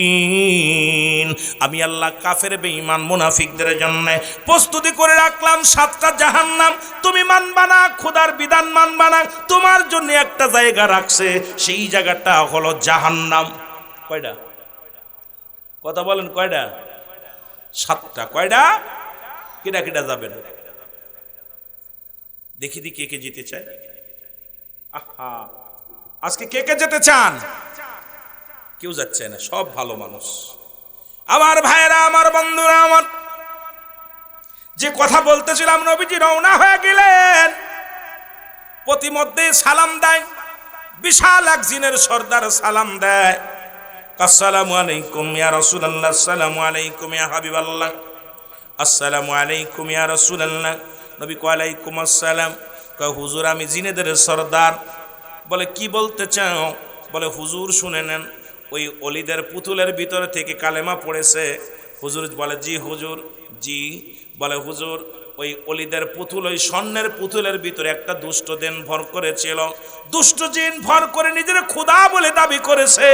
কাফিরিন, আমি আল্লাহ কাফের বেঈমান মুনাফিকদের জন্য প্রস্তুতি করে রাখলাম 7টা জাহান্নাম। তুমি মানবা না, খোদার বিধান মানবা না, তোমার জন্য একটা জায়গা রাখছে, সেই জায়গাটা হলো জাহান্নাম। কয়টা? কথা বলেন কয়টা? 7টা। কয়টা? কেডা কেডা যাবেন? দেখি কে কে যেতে চায়। আহা, আজকে কে কে যেতে চান? কেউ যাচ্ছে না, সব ভালো মানুষ। আমার ভাইরা, আমার বন্ধুরা, আমার যে কথা বলতেছিলাম, নবীজি রওনা হয়ে গেলেন, প্রতিমধ্যে সালাম দেয়, বিশাল এক জিনের সর্দার সালাম দেয়, আসসালামু আলাইকুম ইয়া রাসূলুল্লাহ, আসসালামু আলাইকুম ইয়া হাবিবাল্লাহ, আসসালামু আলাইকুম ইয়া রাসূলুল্লাহ। নবী কয় আলাইকুম আসসালাম। কয় হুজুর আমি জিনেদের সর্দার। বলে কি বলতে চাও? বলে হুজুর শুনে নেন, ওই অলিদের পুতুলের ভিতর থেকে কালেমা পড়েছে। হুজুর বলে জি হুজুর, জি। বলে হুজুর ওই অলিদের পুতুল, ওই স্বর্ণের পুতুলের ভিতরে একটা দুষ্ট জিন ভর করেছিল। দুষ্ট জিন ভর করে নিজের খোদা বলে দাবি করেছে,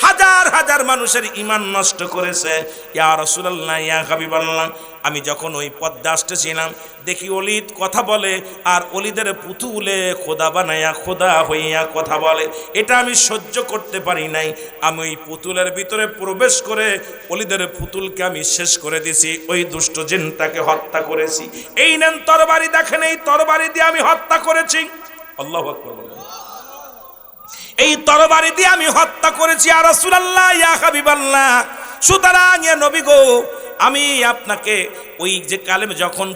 হাজার হাজার মানুষের ঈমান নষ্ট করেছে। ইয়া রাসূলুল্লাহ, ইয়া হাবিবাল্লাহ, আমি যখন ওই পথে আসতেছিলাম দেখি অলিদ কথা বলে, আর অলিদের পুতুলে খোদা বানায়া খোদা হইয়া কথা বলে। এটা আমি সহ্য করতে পারি নাই। আমি ওই পুতুলের ভিতরে প্রবেশ করে অলিদের পুতুলকে আমি শেষ করে দিছি, ওই দুষ্ট জিনটাকে হত্যা করেছি। এই নেন তরবারি, দেখেন এই তরবারি দিয়ে আমি হত্যা করেছি। আল্লাহু আকবার বলেন। এই তরবারি দিয়ে আমি হত্যা করেছি। ইয়া রাসূলুল্লাহ, ইয়া হাবিবাল্লাহ। সুতরাং ইয়া নবী গো, আমি আপনাকে ওই যে কালেমা যখন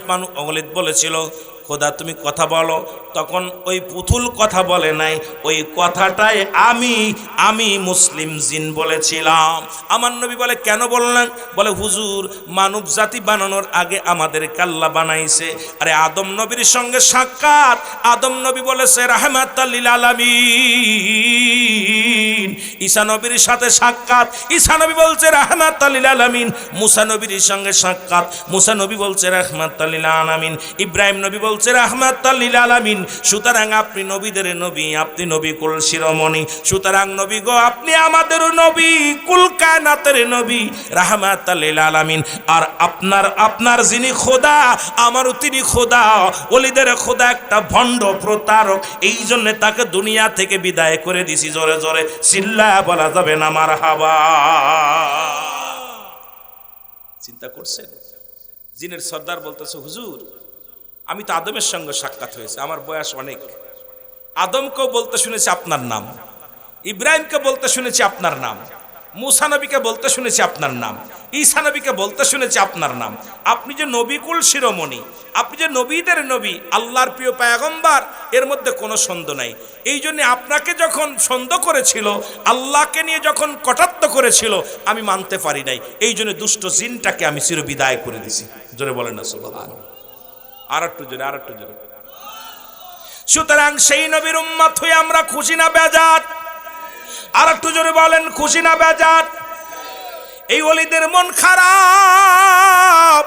অলিদ বলেছিল খোদা তুমি কথা বলো, তখন ওই পুতুল কথা বলে নাই, ওই কথাটাই আমি মুসলিম জিন বলেছিলাম। আমার নবী বলে কেন বললেন? বলে হুজুর মানব জাতি বানানোর আগে আমাদের আল্লাহ বানাইছে। আরে আদম নবীর সঙ্গে সাক্ষাৎ, আদম নবী বলেছে রাহমাতাল লিল আলামিন। ঈসা নবীর সাথে সাক্ষাৎ, ঈসা নবী বলছে রাহমাতাল লিল আলামিন। মুসা নবীর সঙ্গে সাক্ষাৎ, মুসা নবী বলছে রাহমাতাল লিল আলামিন। ইব্রাহিম নবী বলছে রাহমাতাল লিল আলামিন। সুতরাং আপনি নবীদের নবী, আপনি নবী কুল শিরোমণি। সুতরাং নবী গো, আপনি আমাদের নবী, কুল কায়নাতের নবী, রাহমাতাল লিল আলামিন। আর আপনার যিনি খোদা, আমারও তিনি খোদা। ওলিদের খোদা একটা ভণ্ড প্রতারক, এই জন্য তাকে দুনিয়া থেকে বিদায় করে দিছি। জোরে জোরে চিল্লা বলা যাবে না মারহাবা। চিন্তা করছেন? জিনের সর্দার বলতেছে হুজুর আমি তো আদমের সঙ্গে সাক্ষাৎ হয়েছে, আমার বয়স অনেক। আদমকেও বলতে শুনেছি আপনার নাম, ইব্রাহিমকে বলতে শুনেছি আপনার নাম, মুসা নবীকে বলতে শুনেছি আপনার নাম, ঈসা নবীকে বলতে শুনেছি আপনার নাম। আপনি যে নবীকুল শিরোমণি, আপনি যে নবীদের নবী, আল্লাহর প্রিয় পয়গম্বর, এর মধ্যে কোনো সন্দেহ নাই। এই জন্য আপনাকে যখন সন্দেহ করেছিল, আল্লাহকে নিয়ে যখন কটাক্ষ করেছিল, আমি মানতে পারি নাই। এই জন্য দুষ্ট জিনটাকে আমি চিরবিদায় করে দিছি। জোরে বলেন না সুবহানাল্লাহ। আর একটু জোরে, আর একটু জোরে। সুতরাং সেই নবীর উম্মত হয়ে আমরা খুশি না বেজার? আর একটু জোরে বলেন, খুশি না বেজার? এই ওলিদের মন খারাপ,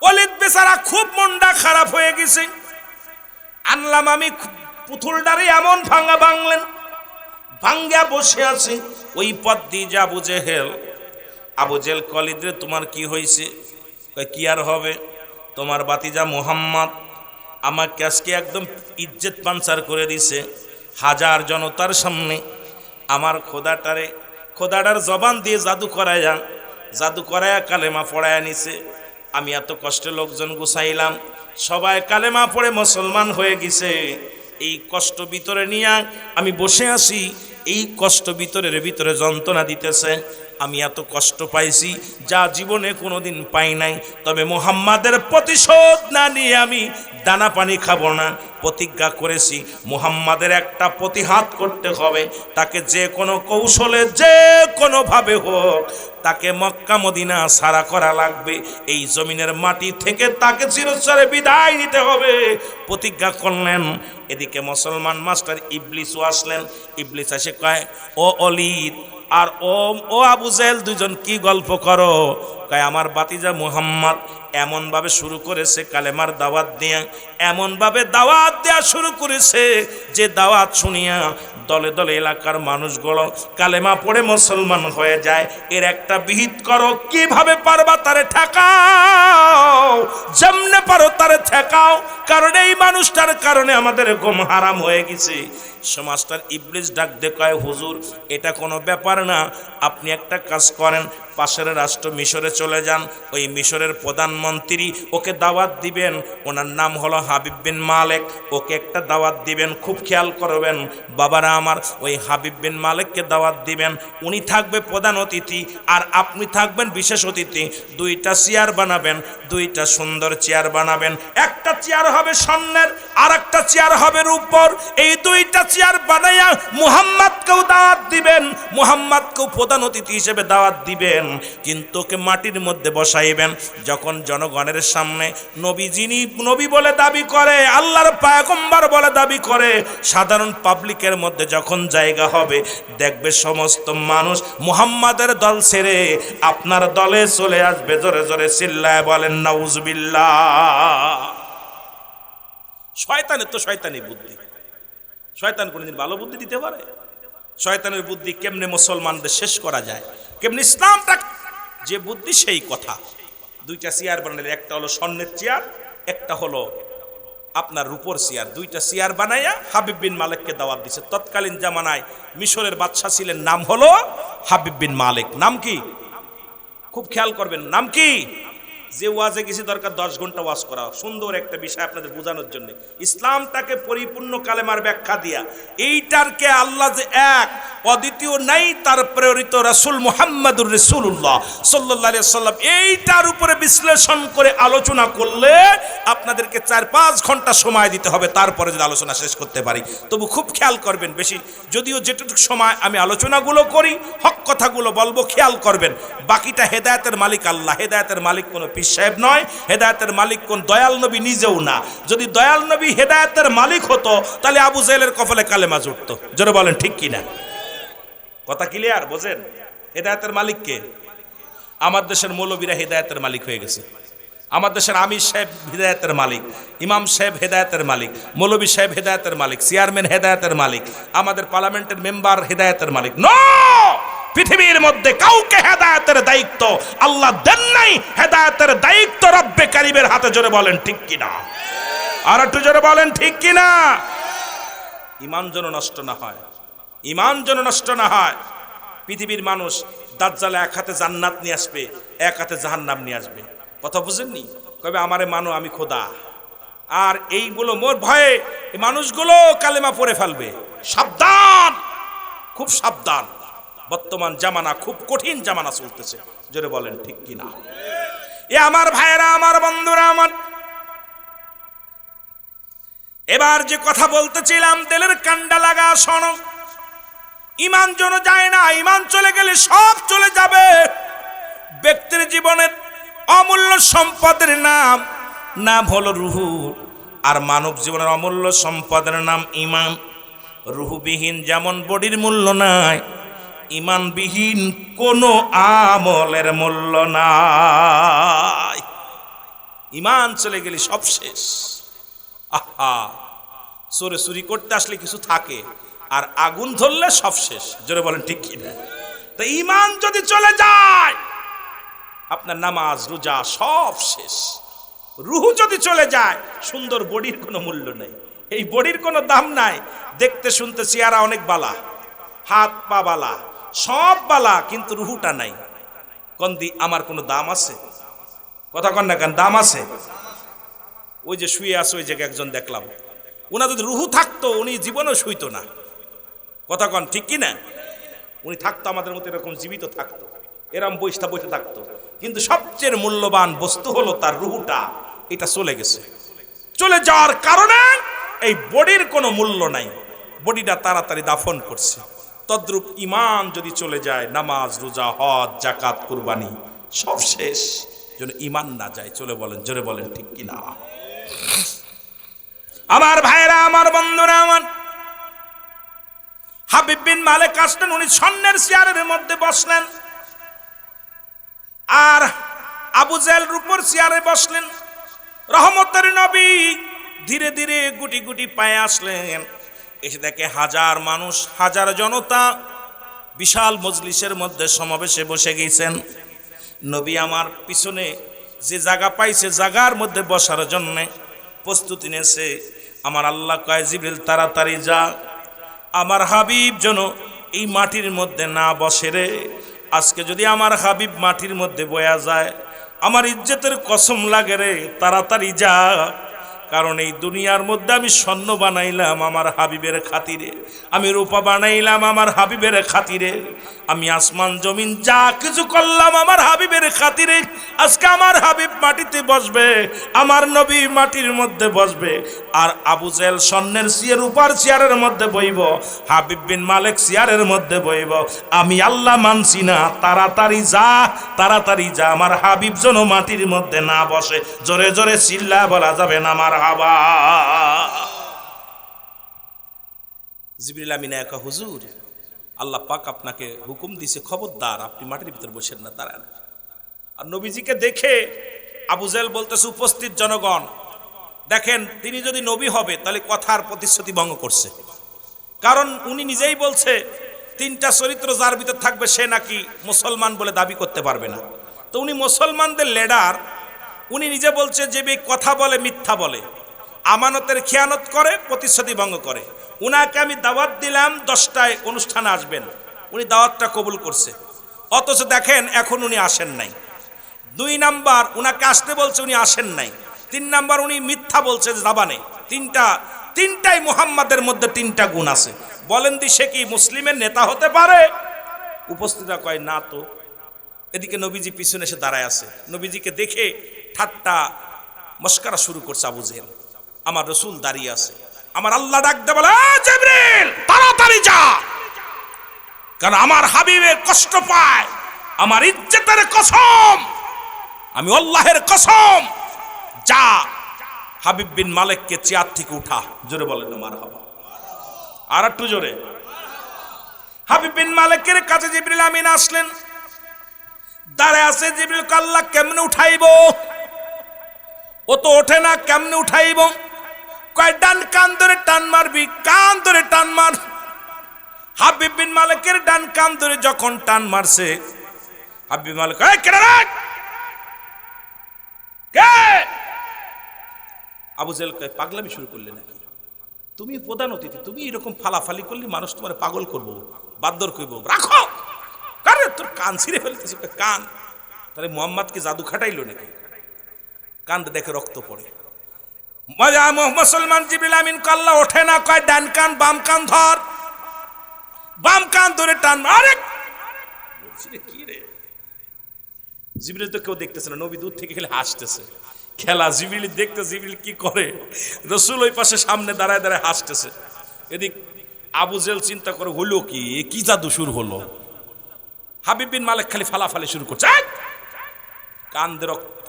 ওলিদ বেচারা খুব মনটা খারাপ হয়ে গেছে। আনলাম আমি পুতুলটারে, এমন ভাঙা ভাঙলেন, ভাঙ্গা বসে আছে। ওই পথ দিয়ে যে আবু জেহেল, আবু জেহেল কলিদরে তোমার কি হয়েছে? কি আর হবে, তোমার বাতিজা মুহাম্মদ আমাকে আজকে একদম ইজ্জত পাঞ্চার করে দিছে হাজার জনতার সামনে। আমার খোদাটার জবান দিয়ে জাদু করায়া কালেমা পড়ায়া নিছে। আমি এত কষ্টে লোকজন গুছাইলাম, সবাই কালেমা পড়ে মুসলমান হয়ে গেছে। এই কষ্ট ভিতরে নিয়ে আমি বসে আছি, এই কষ্ট ভিতরে যন্ত্রণা দিতেছে। আমি এত কষ্ট পাইছি যা জীবনে কোনোদিন পাই নাই। তবে মুহাম্মাদের প্রতিশোধ না নিয়ে আমি দানা পানি খাবো না। প্রতিজ্ঞা করেছি মুহাম্মাদের একটা প্রতিহাত করতে হবে। তাকে যে কোনো কৌশলে, যে কোনোভাবে হোক তাকে মক্কা মদিনা সারা করা লাগবে। এই জমিনের মাটি থেকে তাকে চিরস্থায়ী বিদায় নিতে হবে। প্রতিজ্ঞা করলেন। এদিকে মুসলমান মাস্টার ইবলিসও আসলেন। ইবলিস এসে কয়, ও অলিদ আর ও আবু জেহেল দুজন কি গল্প করো? কয় আমার বাতিজা মুহাম্মদ এমনভাবে শুরু করেছে কালেমার দাওয়াত দিয়ে, এমনভাবে দাওয়াত দেওয়া শুরু করেছে যে দাওয়াত শুনিয়া দলে দলে এলাকার মানুষগুলো কালেমা পড়ে মুসলমান হয়ে যায়। এর একটা বিহিত করো, কিভাবে পারবা তারে ঠেকাও, যেমনে পারো তারে ঠেকাও, কারণ এই মানুষটার কারণে আমাদের ঘুম হারাম হয়ে গেছে। মাস্টার ইবলিস ডাক দে কয়, হুজুর এটা কোনো ব্যাপার না, আপনি একটা কাজ করেন, পাশের রাষ্ট্র মিশরে চলে যান। ওই মিশরের প্রধানমন্ত্রী ওকে দাওয়াত দিবেন, ওনার নাম হলো হাবিব বিন মালেক। ওকে একটা দাওয়াত দিবেন, খুব খেয়াল করবেন বাবারা আমার। ওই হাবিব বিন মালেককে দাওয়াত দিবেন, উনি থাকবে প্রধান অতিথি আর আপনি থাকবেন বিশেষ অতিথি। দুইটা চেয়ার বানাবেন, দুইটা সুন্দর চেয়ার বানাবেন। একটা চেয়ার হবে স্বর্ণের, আর একটা চেয়ার হবে রূপোর। এই দুইটা চেয়ার বানাইয়া মুহাম্মদকেও দাওয়াত দিবেন, মুহাম্মদকেও প্রধান অতিথি হিসেবে দাওয়াত দিবেন, কিন্তু ওকে মাটির মধ্যে বসাইবেন। যখন জনগণের সামনে নবী, যিনি নবী বলে দাবি করে, আল্লাহর পয়গম্বর বলে দাবি করে, সাধারণ পাবলিকের মধ্যে যখন জায়গা হবে, দেখবে সমস্ত মানুষ মুহাম্মাদের দল ছেড়ে আপনার দলে চলে আসবে। জোরে জোরে চিল্লায় বলেন নাউজুবিল্লাহ। শয়তানের তো শয়তানি বুদ্ধি। শয়তান কোনদিন ভালো বুদ্ধি দিতে পারে? শয়তানের বুদ্ধি কেমনে মুসলমানদের শেষ করা যায়, কেমনে ইসলামটা, যে বুদ্ধি সেই কথা। দুইটা চেয়ার বানালে, একটা হলো স্বর্ণের চেয়ার, একটা হলো আপনার রূপোর চেয়ার। দুইটা চেয়ার বানাইয়া হাবিব বিন মালিককে দাওয়াত দিছে। তৎকালীন জামানায় মিশরের বাদশা ছিলেন, নাম হলো হাবিব বিন মালিক। নাম কি? খুব খেয়াল করবেন, নাম কি? যে ওয়াজে গেছি দরকার 10 ঘন্টা ওয়াজ করা, সুন্দর একটা বিষয় আপনাদের বোঝানোর জন্য, ইসলামটাকে পরিপূর্ণ কালেমার ব্যাখ্যা দিয়া, এইটারকে আল্লাহ যে এক অদ্বিতীয় নাই, তার প্রেরিত রাসূল মুহাম্মদুর রাসূলুল্লাহ সাল্লাল্লাহু আলাইহি ওয়াসাল্লাম, এইটার উপরে বিশ্লেষণ করে আলোচনা করলে আপনাদেরকে 4-5 ঘন্টা সময় দিতে হবে, তারপরে যদি আলোচনা শেষ করতে পারি। তবু খুব খেয়াল করবেন, বেশি যদিও যেটুকু সময় আমি আলোচনাগুলো করি, হক কথাগুলো বলবো, খেয়াল করবেন। বাকিটা হেদায়েতের মালিক আল্লাহ, হেদায়েতের মালিক কোনো পীর সাহেব নয়, হেদায়েতের মালিক কোন দয়াল নবী নিজেও না। যদি দয়াল নবী হেদায়েতের মালিক হতো তাহলে আবু জেহেলের কপালে কালেমা জুটতো। জোরে বলেন ঠিক কিনা? কথা ক্লিয়ার? বোঝেন হেদায়েতের মালিক কে? আমার দেশের মৌলবীরা হেদায়েতের মালিক হয়ে গেছে। আমার দেশের আমির সাহেব হেদায়েতের মালিক, ইমাম সাহেব হেদায়েতের মালিক, মৌলবী সাহেব হেদায়েতের মালিক, চেয়ারম্যান হেদায়েতের মালিক, আমাদের পার্লামেন্টের মেম্বার হেদায়েতের মালিক। নো, পৃথিবীর মধ্যে কাউকে হেদায়েতের দায়িত্ব আল্লাহ দেন নাই। হেদায়েতের দায়িত্ব রব্বে কারিমের হাতে। জোরে বলেন ঠিক কিনা? আর একটু জোরে বলেন ঠিক কিনা? ঈমান যেন নষ্ট না হয়, ঈমান যেন নষ্ট না হয়। পৃথিবীর মানুষ দাজ্জাল এক হাতে জান্নাত নিয়ে আসবে, এক হাতে জাহান্নাম নিয়ে আসবে। কথা বুঝেননি? কবে আমারে মানো, আমি খোদা। আর এইগুলো মোর ভয়ে এই মানুষগুলো কালেমা পড়ে ফেলবে। সাবধান, খুব সাবধান। বর্তমান জামানা খুব কঠিন জামানা চলতেছে। জোরে বলেন ঠিক কিনা? এ আমার ভাইয়েরা, আমার বন্ধুরা, আমার এবার যে কথা বলতেছিলাম, দিলের কান্ডা লাগা শোনো। ঈমান যেন যায় না, ঈমান চলে গেলে সব চলে যাবে। ব্যক্তির জীবনের অমূল্য সম্পদের নাম হলো রুহু, আর মানব জীবনের অমূল্য সম্পদের নাম ঈমান। রুহুবিহীন যেমন বডির মূল্য নাই, ঈমানবিহীন কোনো আমলের মূল্য নাই। ঈমান চলে গেলে সব শেষ। আহা, চোরে চুরি করতে আসলে কিছু থাকে, আর আগুন ধরলে সব শেষ। জোরে বলেন ঠিক কিনা? তো ঈমান যদি চলে যায়, আপনার নামাজ রোজা সব শেষ। রুহু যদি চলে যায়, সুন্দর বডির কোনো মূল্য নেই, এই বডির কোনো দাম নাই। দেখতে শুনতে চেহারা অনেক বালা, হাত পা বালা, সব বালা, কিন্তু রুহুটা নাই। কন্দি আমার কোনো দাম আছে? কথা কন না কেন, দাম আছে। ওই যে শুয়ে আছে ওই জায়গায় একজন দেখলাম, উনার যদি রুহু থাকতো উনি জীবনেও শুইতো না। কথা কন ঠিক কি না? উনি থাকতো আমাদের মতো এরকম জীবিত থাকতো, এরকম বসে বসে থাকতো, কিন্তু সবচেয়ে মূল্যবান বস্তু হলো তার রুহুটা। এটা চলে গেছে, চলে যাওয়ার কারণে এই বডির কোনো মূল্য নাই, বডিটা তাড়াতাড়ি দাফন করছে। তদ্রূপ ঈমান যদি চলে যায়, নামাজ রোজা হজ যাকাত কুরবানি সব শেষ, যেন ঈমান না যায়। চলে বলেন, জোরে বলেন ঠিক কি না? আমার ভাইরা, আমার বন্ধুরা, আমার হাবিব বিন মালিক আসলেন, উনি স্বর্ণের চেয়ারের মধ্যে বসলেন, আর আবু জেহেল রূপোর চেয়ারে বসলেন। রহমতের নবী ধীরে ধীরে গুটি গুটি পায়ে আসলেন, এসে দেখে হাজার মানুষ, হাজার জনতা বিশাল মজলিসের মধ্যে সমাবেশে বসে গেছেন। নবী আমার পিছনে যে জায়গা পাইছে, জায়গার মধ্যে বসার জন্য প্রস্তুতি নিয়েছে। আমার আল্লাহ কয়, জিবরিল তাড়াতাড়ি যা, আমার হাবিব যেন এই মাটির মধ্যে না বসে রে। আজকে যদি আমার হাবিব মাটির মধ্যে বয়া যায়, আমার ইজ্জতের কসম লাগে রে, তাড়াতাড়ি যা। কারণ এই দুনিয়ার মধ্যে আমি স্বর্ণ বানাইলাম আমার হাবিবের খাতিরে, আমি রূপা বানাইলাম আমার হাবিবের খাতিরে, আমি আসমান জমিন যা কিছু করলাম আমার হাবিবের খাতিরে। আজকে আমার হাবিব মাটিতে বসবে, আমার নবী মাটির মধ্যে বসবে, আর আবু জেহেল স্বর্ণের চেয়ার, রূপার চেয়ারের মধ্যে বইব, হাবিব বিন মালিক চেয়ারের মধ্যে বইব। আমি আল্লাহ মানছি না, তাড়াতাড়ি যা, তাড়াতাড়ি যা, আমার হাবিব যেন মাটির মধ্যে না বসে। জোরে জোরে চিল্লা বলা যাবে না আমার হাবা। জিবরিল আমিন একা, হুজুর আল্লাহ পাক আপনাকে হুকুম দিয়েছে, খবরদার আপনি মাটির ভিতর বসেন না, দাঁড়ান। আর নবীজিকে দেখে আবু জেহেল বলতেছে, উপস্থিত জনগণ দেখেন, তিনি যদি নবী হবে তাহলে কথার প্রতিশ্রুতি ভঙ্গ করছে। কারণ উনি নিজেই বলছে তিনটা চরিত্র যার ভিতর থাকবে সে নাকি মুসলমান বলে দাবি করতে পারবে না। তো উনি মুসলমানদের লিডার, উনি নিজে বলছে যে কথা বলে, মিথ্যা বলে, আমানতের খেয়ানত করে, প্রতিশ্রুতি ভঙ্গ করে। উনাকে আমি দাওয়াত দিলাম 10টায় অনুষ্ঠানে আসবেন, উনি দাওয়াতটা কবুল করছে, অথচ দেখেন এখন উনি আসেন নাই। 2 নাম্বার, উনাকে আসতে বলছে, উনি আসেন নাই। 3 নাম্বার, উনি মিথ্যা বলছে জাবানে। তিনটাই মুহাম্মাদের মধ্যে 3টা গুণ আছে। বলেন দি সে কি মুসলিমের নেতা হতে পারে? উপস্থিতরা কয় না তো। এদিকে নবীজি পিছনে এসে দাঁড়ায় আছে, নবীজিকে দেখে ঠাট্টা মস্করা শুরু করছে আবু জেহেল। আমার রসুল দাঁড়িয়ে আছে, আমার আল্লাহ ডাক দে বলে, জিবরিল তাড়াতাড়ি যা, কারণ আমার হাবিবের কষ্ট পায়, আমার ইজ্জতের কসম, আমি আল্লাহের কসম, যা হাবিব বিন মালিককে চেয়ার থেকে উঠা। জোরে বলেন না মারহাবা, আর একটু জোরে। হাবিব বিন মালিকের কাছে জিবরিল আমিন আসলেন, দাঁড়ায় আছে। জিবরিল আল্লাহ কেমনে উঠাইব? ও তো ওঠে না, কেমনে উঠাইব? কয় ডান কান ধরে টান মারবি, কান ধরে টান মার। হাবিব বিন মালিকের ডান কান ধরে যখন টান মারছে, হাবিব বিন মালিক, এই কেডা রে? কে? আবু জেহেল কয়, পাগলামি শুরু করলে নাকি? তুমি প্রধান অতিথি, তুমি এরকম ফালাফালি করলে মানুষ তোমার পাগল করবো, বাদ্দর করব। রাখো, কারে তোর কান ছিঁড়ে ফেলতেছে। কান? তাহলে মুহাম্মদ কি জাদু খাটাইলো নাকি? কান দেখে রক্ত পড়ে। মুসলমান জিবরিল আমিন আল্লাহ ওঠে না, কয় ডান কান বাম কান ধর, বাম কান ধরে টান। আরে কি রে? জিবরিল তো কেউ দেখতেছে না, নবী দূর থেকে খেলে হাসতেছে। খেলা জিবরিল দেখতে, জিবরিল কি করে, রসুল ওই পাশে সামনে দাঁড়ায় দাঁড়ায় হাসতেছে। এদিক আবু জেহেল চিন্তা করে, হলো কি, কি জাদু শুরু হলো? হাবিব বিন মালিক খালি ফালাফালি শুরু করছে,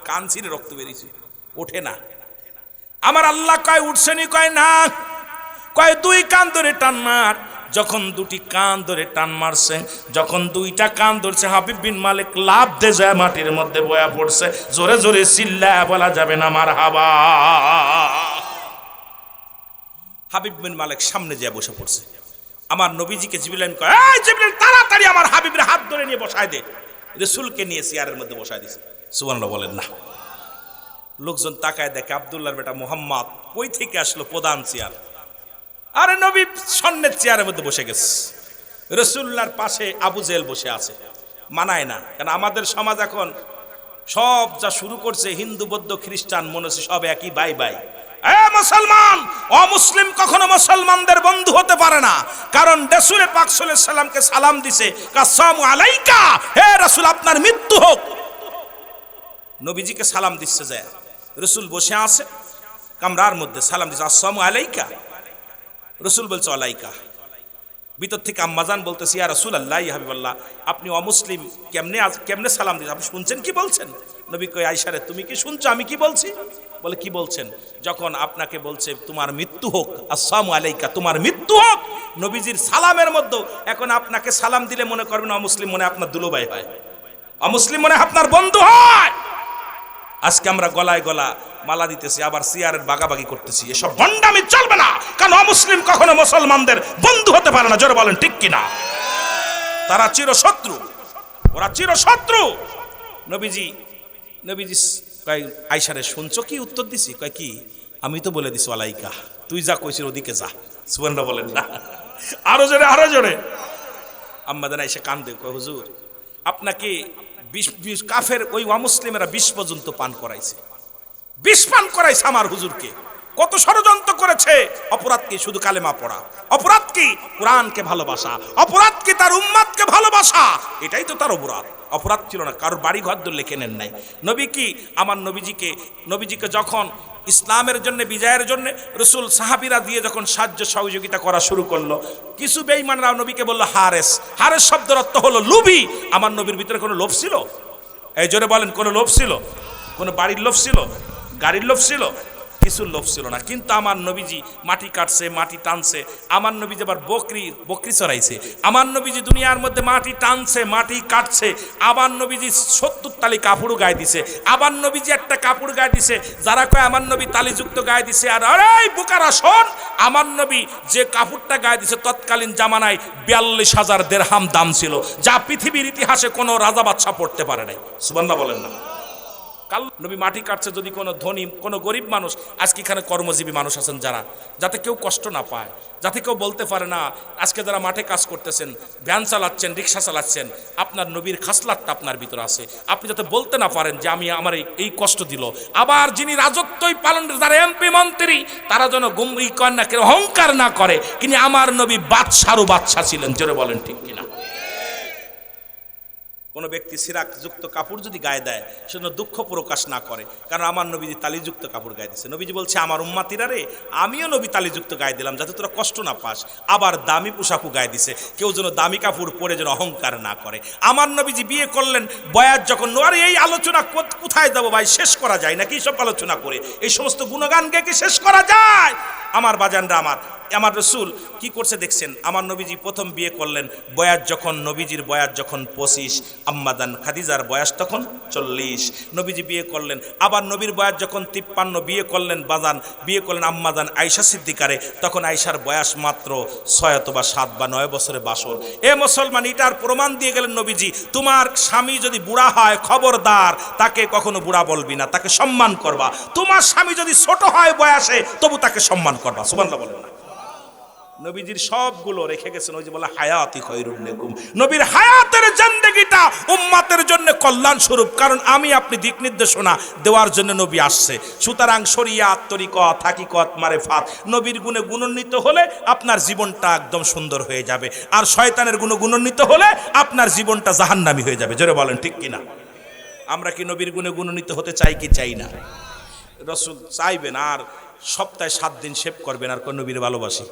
কান ছিঁড়ে রক্ত বেরিয়েছে, ওঠে না। আমার আল্লাহ কয় উঠছেনি? কয় না। কয় 2 কান ধরে টান মার। যখন 2টি কান ধরে টান মারছে, যখন 2টা কান ধরছে, হাবিব বিন মালিক লাফ দিয়ে যায় মাটির মধ্যে বয়া পড়ছে। জোরে জোরে চিল্লা বলা যাবে না মারহাবা। হাবিব বিন মালিক সামনে যেয়ে বসে পড়ছে। আমার নবীজিকে জিবরিল কয়, এই জিবরিল তাড়াতাড়ি আমার হাবিবের হাত ধরে নিয়ে বসায় দে। রাসূলকে নিয়ে চেয়ারের মধ্যে বসায় দিয়েছে। সুবহানাল্লাহ বলেন না। লোকজন তাকায় দেখে আব্দুল্লাহর বেটা মুহাম্মদ কই থেকে আসলো, প্রধান চেয়ার। আরে নবী স্বর্ণের চেয়ারের মধ্যে বসে গেছে। রাসূলুল্লাহর পাশে আবু জেহেল বসে আছে। মানায় না, কারণ আমাদের সমাজ এখন সব যা শুরু করছে হিন্দু বৌদ্ধ খ্রিস্টান মনে হচ্ছে সব একই বাই বাই। মুসলমান অমুসলিম কখনো মুসলমানদের বন্ধু হতে পারে না, কারণ রাসূল পাক সাল্লাল্লাহু আলাইহি সাল্লামকে সালাম দিছে, আসসালামু আলাইকা, হে রাসূল আপনার মৃত্যু হোক। নবীজিকে সালাম দিচ্ছে যায়, রাসূল বসে আছে কামরার মধ্যে, সালাম দিচ্ছে আসসালামু আলাইকা, রাসূল বলছে আলাইকা। ভিতর থেকে আম্মাজান বলতেছি, ইয়া রাসূলুল্লাহ ইয়া হাবিবাল্লাহ, আপনি অমুসলিম কেমনে সালাম দিচ্ছেন, আপনি শুনছেন কি বলছেন? নবী কয়, আয়েশা রে তুমি কি শুনছো আমি কি বলছি? বলে কি বলছেন? যখন আপনাকে বলছে তোমার মৃত্যু হোক, আসসালামু আলাইকা, তোমার মৃত্যু হোক, নবীজির সালামের মধ্যে এখন আপনাকে সালাম দিলে মনে করবেন অমুসলিম মনে আপনার দুলোভাই হয়, অমুসলিম মনে আপনার বন্ধু হয়। আজকে আমরা গলায় গলা মালা দিতেছি, আবার সিয়ারের বাগাবাগি করতেছি, এসব ভণ্ডামি চলবে না, কারণ অমুসলিম কখনো মুসলমানদের বন্ধু হতে পারে না। জোরে বলেন ঠিক কিনা? তারা চিরশত্রু, ওরা চিরশত্রু। নবীজি কয়, আয়েশা রে শুনছো কি উত্তর দিছি? কয় কি? আমি তো বলে দিছি আলাইকা, তুই যা কইছিস ওদিকে যা। সুবহানাল্লাহ বলেন না? আরো জোরে, আরো জোরে। আম্মাদান আয়েশা কান্দে, কয় হুজুর আপনাকে 20 কাফের ওই অমুসলিমেরা 20 পর্যন্ত পান করাইছে, 20 পান করাইছে আমার হুজুরকে। কত ষড়যন্ত্র করেছে। অপরাধ কি? শুধু কালেমা পড়া। অপরাধ কি? কোরআনকে ভালোবাসা। অপরাধ কি? তার উম্মতকে ভালোবাসা। এটাই তো তার অপরাধ। অপরাধ ছিল না, কারোর বাড়ি ঘর দর লেখে নেন নাই। নবী কি আমার নবীজিকে যখন ইসলামের জন্য, বিজয়ের জন্য রাসূল সাহাবীরা দিয়ে যখন সাহায্য সহযোগিতা করা শুরু করলো, কিছু বেঈমানরা নবীকে বলল হারেস। হারেস শব্দের অর্থ হলো লোভী। আমার নবীর ভিতরে কোনো লোভ ছিল? এই জোরে বলেন, কোনো লোভ ছিল? কোনো বাড়ির লোভ ছিল? গাড়ির লোভ ছিল? কিছু লোভ ছিল না। কিন্তু আমার নবীজি মাটি কাটছে, মাটি টানছে। আমার নবীজি আবার বকরি চড়াইছে। আমার নবীজি দুনিয়ার মধ্যে মাটি টানছে, মাটি কাটছে। আবার নবীজি 70 তালি কাপড় গায়ে দিছে। আবার নবীজি একটা কাপড় গায়ে দিছে, যারা কয় আমার নবী তালিযুক্ত গায়ে দিছে, আর আরে বোকারা শোন, আমার নবী যে কাপড়টা গায়ে দিছে তৎকালীন জামানায় 42,000 দিরহাম দাম ছিল, যা পৃথিবীর ইতিহাসে কোনো রাজা বাদশা পড়তে পারে নাই। সুবহানাল্লাহ বলেন না? কাল নবী মাটি কাটছে, যদি কোনো ধনী কোনো গরিব মানুষ, আজকে এখানে কর্মজীবী মানুষ আছেন যারা, যাতে কেউ কষ্ট না পায়, যাতে কেউ বলতে পারে না, আজকে যারা মাঠে কাজ করতেছেন, ভ্যান চালাচ্ছেন, রিক্সা চালাচ্ছেন, আপনার নবীর খাসলাতটা আপনার ভিতরে আছে, আপনি যাতে বলতে না পারেন যে আমি আমার এই কষ্ট দিল। আবার যিনি রাজত্বই পালন, যারা এমপি মন্ত্রী, তারা যেন গুমরি কর না, কেউ অহংকার না করে, কিন্তু আমার নবী বাদশারও বাদশা ছিলেন। জোরে বলেন ঠিক কিনা? কোনো ব্যক্তি সিরাক যুক্ত কাপড় যদি গায়ে দেয়, সেজন্য দুঃখ প্রকাশ না করে, কারণ আমার নবীজি তালিযুক্ত কাপড় গায়ে দিচ্ছে। নবীজি বলছে আমার উম্মাতিরা রে, আমিও নবী তালিযুক্ত গায়ে দিলাম যাতে তোরা কষ্ট না পাস। আবার দামি পোশাকও গায়ে দিছে, কেউ যেন দামি কাপড় পরে যেন অহংকার না করে। আমার নবীজি বিয়ে করলেন, বয়াত যখন, আরে এই আলোচনা কোথায় যাবো ভাই, শেষ করা যায় নাকি সব আলোচনা করে? এই সমস্ত গুণগান গেয়ে কি শেষ করা যায়? আমার বাজানরা, আমার রাসূল কি করছে দেখছেন? আমার নবীজি প্রথম বিয়ে করলেন, বয়াত যখন, নবীজির বয়াত যখন 25, আম্মাদান খাদিজার বয়স তখন 40। নবীজি বিয়ে করলেন। আবার নবীর বয়স যখন 53, বিয়ে করলেন বিয়ে করলেন আম্মাদান আয়েশা সিদ্দিকারে, তখন আয়েশার বয়স মাত্র 6 অথবা 7 বা 9 বছরে বাসর। এ মুসলমান, এটার প্রমাণ দিয়ে গেলেন নবীজি, তোমার স্বামী যদি বুড়া হয়, খবরদার তাকে কখনো বুড়া বলবি না, তাকে সম্মান করবা। তোমার স্বামী যদি ছোট হয় বয়সে, তবু তাকে সম্মান করবা। সুবহানাল্লাহ বলেন না? নবীজির সবগুলো রেখে গেছেন, ওই যে বলে হায়াতি খৈরুল লাকুম। নবীর হায়াতের জিন্দেগিটা উম্মতের জন্য কল্যাণ স্বরূপ, কারণ আমি আপনি দিক নির্দেশনা দেওয়ার জন্য নবী আসছে। সুতরাং শরিয়াত, তরিকত, হাকিকত, মারিফাত, নবীর গুণে গুণান্বিত হলে আপনার জীবনটা একদম সুন্দর হয়ে যাবে, আর শয়তানের গুণে গুণান্বিত হলে আপনার জীবনটা জাহান্নামী হয়ে যাবে। জোরে বলেন ঠিক কিনা? আমরা কি নবীর গুণে গুণান্বিত হতে চাই কি চাই না? রাসূল চাইবেন আর সপ্তাহে 7 দিন শেভ করবেন, আর কোন নবীর ভালোবাসি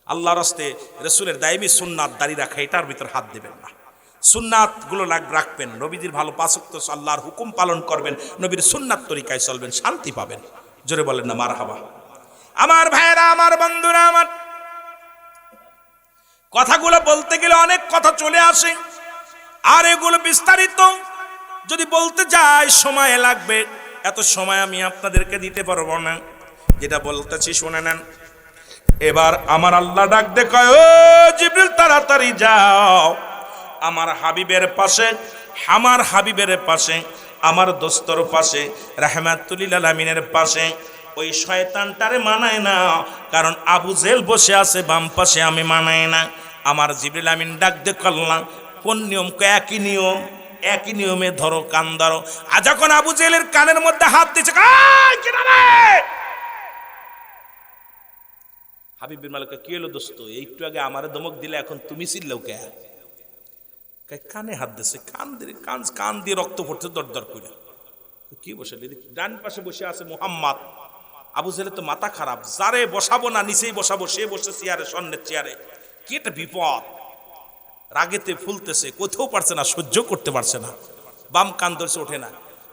আল্লাহর রাস্তে রাসূলের দায়মি সুন্নাত দাড়ি রাখা, এটার ভিতর হাত দেবেন না। সুন্নাত গুলো রাখবেন, নবীজির ভালো 5 ওয়াক্ত আল্লাহর হুকুম পালন করবেন, নবীর সুন্নাত তরিকায় চলবেন, শান্তি পাবেন। জোরে বলেন না মারহাবা? আমার ভাইয়েরা, আমার বন্ধুরা, আমার কথাগুলো বলতে গেলে অনেক কথা চলে আসে, আর এগুলো বিস্তারিত যদি বলতে যাই সময় লাগবে, এত সময় আমি আপনাদেরকে দিতে পারবো না। যেটা বলতেছি শুনে নেন। এবার আমার আল্লাহ ডাক দে কয়, ও জিবরিল তাড়াতাড়ি যাও আমার হাবিবের পাশে, আমার হাবিবের পাশে, আমার দোস্তর পাশে, রাহমাতুল লিল আলামিনের পাশে। ওই শয়তানটারে মানায় না, কারণ আবু জেহেল বসে আছে বাম পাশে, আমি মানায় না। আমার জিবরিল আমিন ডাক দে করলাম, কোন নিয়ম? একই নিয়ম। একই নিয়মে ধরো, কান ধরো। আর যখন আবু জেহেলের কানের মধ্যে হাত দিচ্ছে, হাবিব বিন মালিক কি হলো দোস্ত, একটু আগে আমারে ধমক দিলে, এখন তুমি চিল্লাও কে? কানে হাত দিচ্ছে, কান দিয়ে রক্ত পড়ছে দরদর করে। কি বসে ডান পাশে বসে আছে মুহাম্মদ। আবু জেহেলের তো মাথা খারাপ, যারে বসাবো না নিচেই বসাবো, সে বসে চেয়ারে, স্বর্ণের চেয়ারে। কি একটা বিপদ! রাগেতে ফুলতেছে, কোথাও পারছে না, সহ্য করতে পারছে না। বাম কান ধরছে, ওঠে না।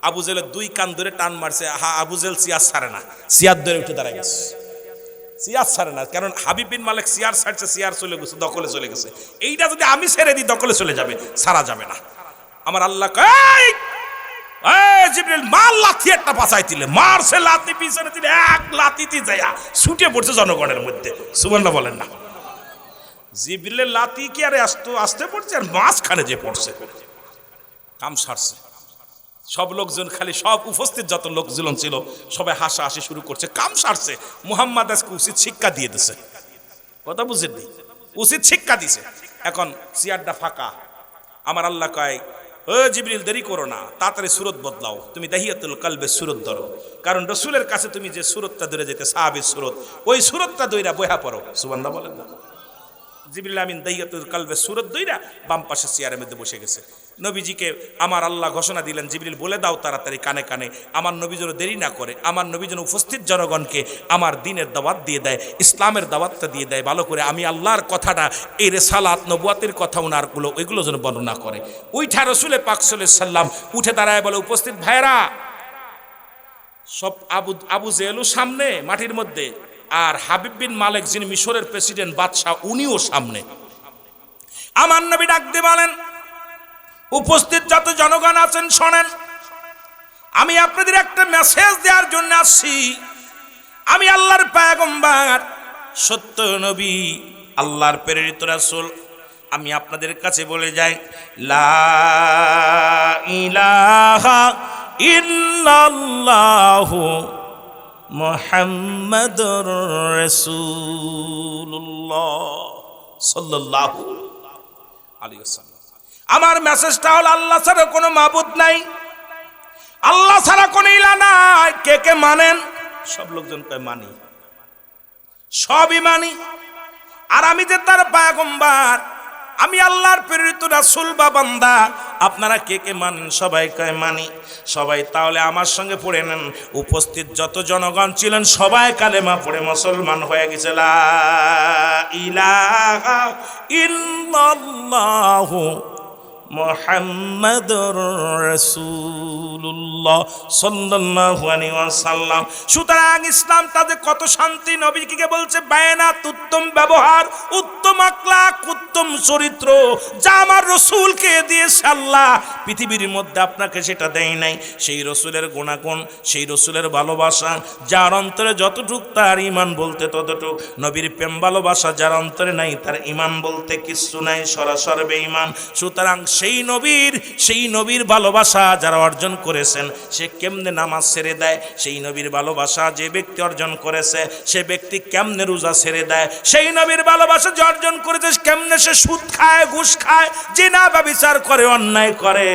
আবু জেহেলের দুই কান ধরে টান মারছে। আবু জেহেল চেয়ার ছাড়ে না, চেয়ার ধরে উঠে দাঁড়ায় গেছে। চেয়ার ছাড়ে না, কারণ হাবিব বিন মালিক চেয়ার ছাড়ছে, চেয়ার চলে গেছে, দখলে চলে গেছে। এইটা যদি আমি ছেড়ে দিই, দখলে চলে যাবে, ছাড়া যাবে না। আমার আল্লাহ জিবরিল মার, লাথি একটা পাছাই দিলে, মারছে লাথি, পিছনে দিলে এক লাথিতে যায়া ছুটে পড়ছে জনগণের মধ্যে। সুবহানাল্লাহ বলেন না? জিবরিলের লাথি কি আরে আসতে পড়ছে, আর মাঝখানে যে পড়ছে, কাম সারছে। সব লোকজন, খালি সব উপস্থিত যত লোকজন ছিল সবাই হাসাহাসি শুরু করছে, কাম সারছে। মুহাম্মদ আজকে উচিত শিক্ষা দিয়ে দিছে। কথা বুঝেননি? উচিত শিক্ষা দিছে। এখন চেয়ারটা ফাঁকা। আমার আল্লাহ কয়, ও জিবরিল, দেরি করো না, তাড়াতাড়ি সূরত বদলাও, তুমি দাহিয়াতুল কলবের সূরত ধরো। কারণ রাসূলের কাছে তুমি যে সূরতটা ধরে যেতে, সাহাবীর সূরত, ওই সূরতটা ধইরা বইহা পড়ো। সুবহানাল্লাহ বলেন না? জিবরিল আমিন দাহিয়াতুল কলবের সূরত ধইরা বাম পাশে চেয়ারের মধ্যে বসে গেছে। নবীজিকে আমার আল্লাহ ঘোষণা দিলেন, জিবরিল বলে দাও তাড়াতাড়ি কানে কানে, আমার নবী যেন দেরি না করে, আমার নবী যেন উপস্থিত জনগণকে আমার দিনের দাওয়াত দিয়ে দেয়, ইসলামের দাওয়াতটা দিয়ে দেয় ভালো করে। আমি আল্লাহর কথাটা, এই রেসালাত নবুয়াতের কথা ওনারগুলো, ওইগুলো যেন বর্ণনা করে। ওইটা রাসূল পাক সাল্লাল্লাহু আলাইহি সাল্লাম উঠে দাঁড়ায় বলে, উপস্থিত ভাইরা সব, আবু জেহেলও সামনে মাটির মধ্যে, আর হাবিব বিন মালিক যিনি মিশরের প্রেসিডেন্ট বাদশাহ, উনিও সামনে। আমার নবী ডাক দিয়ে বলেন, উপস্থিত যত জনগণ আছেন শোনেন, আমি আপনাদের একটা মেসেজ দেওয়ার জন্য আসছি। আমি আল্লাহর পয়গম্বর, সত্য নবী, আল্লাহর প্রেরিত রাসূল। আমি আপনাদের কাছে বলে যাই, লা ইলাহা ইল্লাল্লাহু মুহাম্মাদুর রাসূলুল্লাহ সাল্লাল্লাহু আলাইহি ওয়াসাল্লাম। আমার মেসেজটা হলো, আল্লাহ ছাড়া কোনো মাবুদ নাই, আল্লাহ ছাড়া কোনো ইলাহ নাই। কে কে মানেন? সব লোকজন কয় মানি, সবই মানি। আর আমি যে তার পয়গম্বর, আমি আল্লাহর প্রেরিত রাসূল বা বান্দা, আপনারা কে কে মানেন? সবাই কয় মানি। সবাই তাহলে আমার সঙ্গে পড়ে নেন। উপস্থিত যত জনগণ ছিলেন সবাই কালেমা পড়ে মুসলমান হয়ে গেছে। লা ইলাহা ইল্লাল্লাহু মুহাম্মাদুর রাসূলুল্লাহ সাল্লাল্লাহু আলাইহি ওয়াসাল্লাম। সুতরাং ইসলামটা যে কত শান্তি, নবীকে বলছে বায়ানাত, উত্তম ব্যবহার, উত্তম আখলাক, উত্তম চরিত্র, যা আমার রাসূলকে দিয়েছে আল্লাহ, পৃথিবীর মধ্যে আপনাকে সেটা দেয় নাই। সেই রাসূলের গুণাগুণ, সেই রাসূলের ভালোবাসা, যার অন্তরে যতটুক তার ঈমান বলতে ততটুক। নবীর প্রেম ভালোবাসা যার অন্তরে নাই, তার ঈমান বলতে কিচ্ছু নাই, সরাসরি বেঈমান। সুতরাং সেই নবীর ভালোবাসা যারা অর্জন করেছেন, সে কেমনে নামাজ ছেড়ে দেয়? সেই নবীর ভালোবাসা যে ব্যক্তি অর্জন করেছে, সে ব্যক্তি কেমনে রোজা ছেড়ে দেয়? সেই নবীর ভালোবাসা যে অর্জন করেছে, কেমনে সে সুদ খায়, ঘুষ খায়, জিনা ব্যভিচার করে, অন্যায় করে?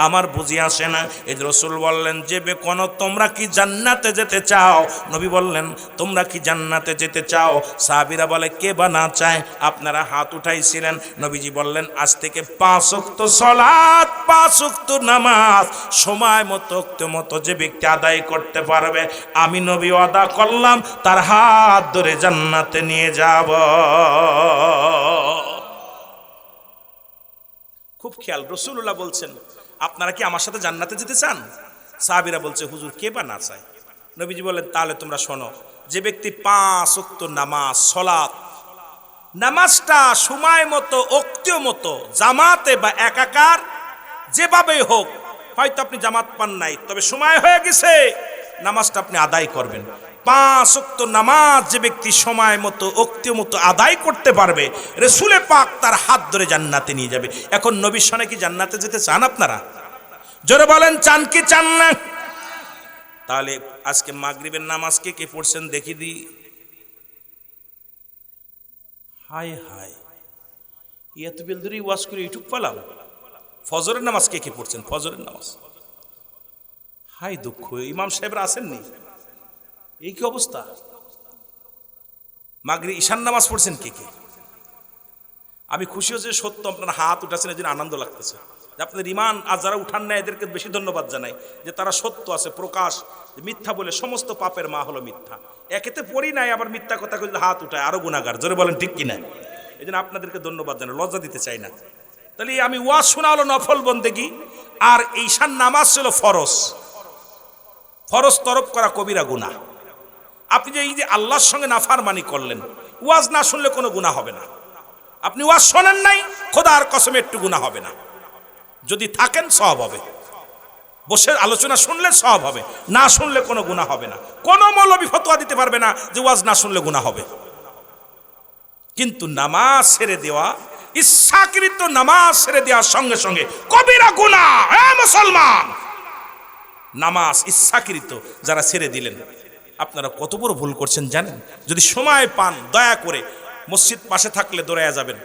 আমার বুঝি আসে না। এই রাসূল বললেন, যে কোন তোমরা কি জান্নাতে যেতে চাও? নবী বললেন, তোমরা কি জান্নাতে যেতে চাও? সাহাবীরা বলে, কে বা না চায়? আপনারা হাত উঠাইছিলেন। নবীজি বললেন, আজ থেকে 5 ওয়াক্ত সালাত, 5 ওয়াক্ত নামাজ সময় মতো যে ব্যক্তি আদায় করতে পারবে, আমি নবী ওয়াদা করলাম তার হাত ধরে জান্নাতে নিয়ে যাব। খুব খেয়াল, রাসূলুল্লাহ বলছেন, আপনারা কি আমার সাথে জান্নাতে যেতে চান? সাহাবীরা বলছে, হুজুর কে বা না চায়? নবীজি বললেন, তাহলে তোমরা শোনো, যে ব্যক্তি 5 ওয়াক্ত নামাজ, সালাত, নামাজটা সময় মতো, ওক্তীয় মতো, জামাতে বা একাকার, যেভাবেই হোক, হয়তো আপনি জামাত পান নাই, তবে সময় হয়ে গেছে, নামাজটা আপনি আদায় করবেন। 5 ওয়াক্ত নামাজ যে ব্যক্তি সময় মতো, ওক্তীয় মতো আদায় করতে পারবে, রাসূলে পাক তার হাত ধরে জান্নাতে নিয়ে যাবে। এখন নবীর সনে কি জান্নাতে যেতে চান আপনারা? জোরে বলেন, চান কি চান না? তাহলে আজকে মাগরিবের নামাজ কে পড়ছেন দেখি দি। হায় হায়, এত বেল ধরে ওয়াজ করে ইউটিউব পেলাম, ফজরের নামাজ কে কে পড়ছেন? ফজরের নামাজ, হাই দুঃখ, ইমাম সাহেবরা আসেননি, এই কি অবস্থা? মাগরিব ঈশান নামাজ পড়ছেন কে কে? আমি খুশি হচ্ছে সত্য আপনারা হাত উঠাচ্ছেন, এই জন্য আনন্দ লাগতেছে যে আপনাদের ইমান আর যারা উঠান নেয় এদেরকে বেশি ধন্যবাদ জানাই যে তারা সত্য আছে প্রকাশ, মিথ্যা বলে সমস্ত পাপের মা হলো মিথ্যা। একেতে পড়ি নাই আবার মিথ্যা কথা যদি হাত উঠায় আরো গুনাহগার, জোরে বলেন ঠিক কিনা? এই জন্য আপনাদেরকে ধন্যবাদ জানাই, লজ্জা দিতে চাই না। তাহলে আমি ওয়াজ শোনা হলো নফল বন্দেগী, আর ঈশান নামাজ ছিল ফরজ। ফরজ তরক করা কবিরা গুনাহ। আপনি যে এই যে আল্লাহর সঙ্গে নাফরমানি করলেন, ওয়াজ না শুনলে কোনো গুনাহ হবে না। আপনি ওয়াজ শোনেন নাই, খোদার কসমে একটু গুনাহ হবে না। যদি থাকেন সওয়াব হবে, বসে আলোচনা শুনলে সওয়াব হবে, না শুনলে কোনো গুনাহ হবে না। কোনো মৌলবি ফতোয়া দিতে পারবে না যে ওয়াজ না শুনলে গুনাহ হবে। কিন্তু নামাজ ছেড়ে দেওয়া, ইচ্ছাকৃত নামাজ ছেড়ে দেওয়ার সঙ্গে সঙ্গে কবিরা গুনাহ। হে মুসলমান, নামাজ ইচ্ছাকৃত যারা ছেড়ে দিলেন আপনারা কত বড় ভুল করছেন জানেন? যদি সময় পান দয়া করে মসজিদ পাশে থাকলে দৌড়ায়া যাবেন,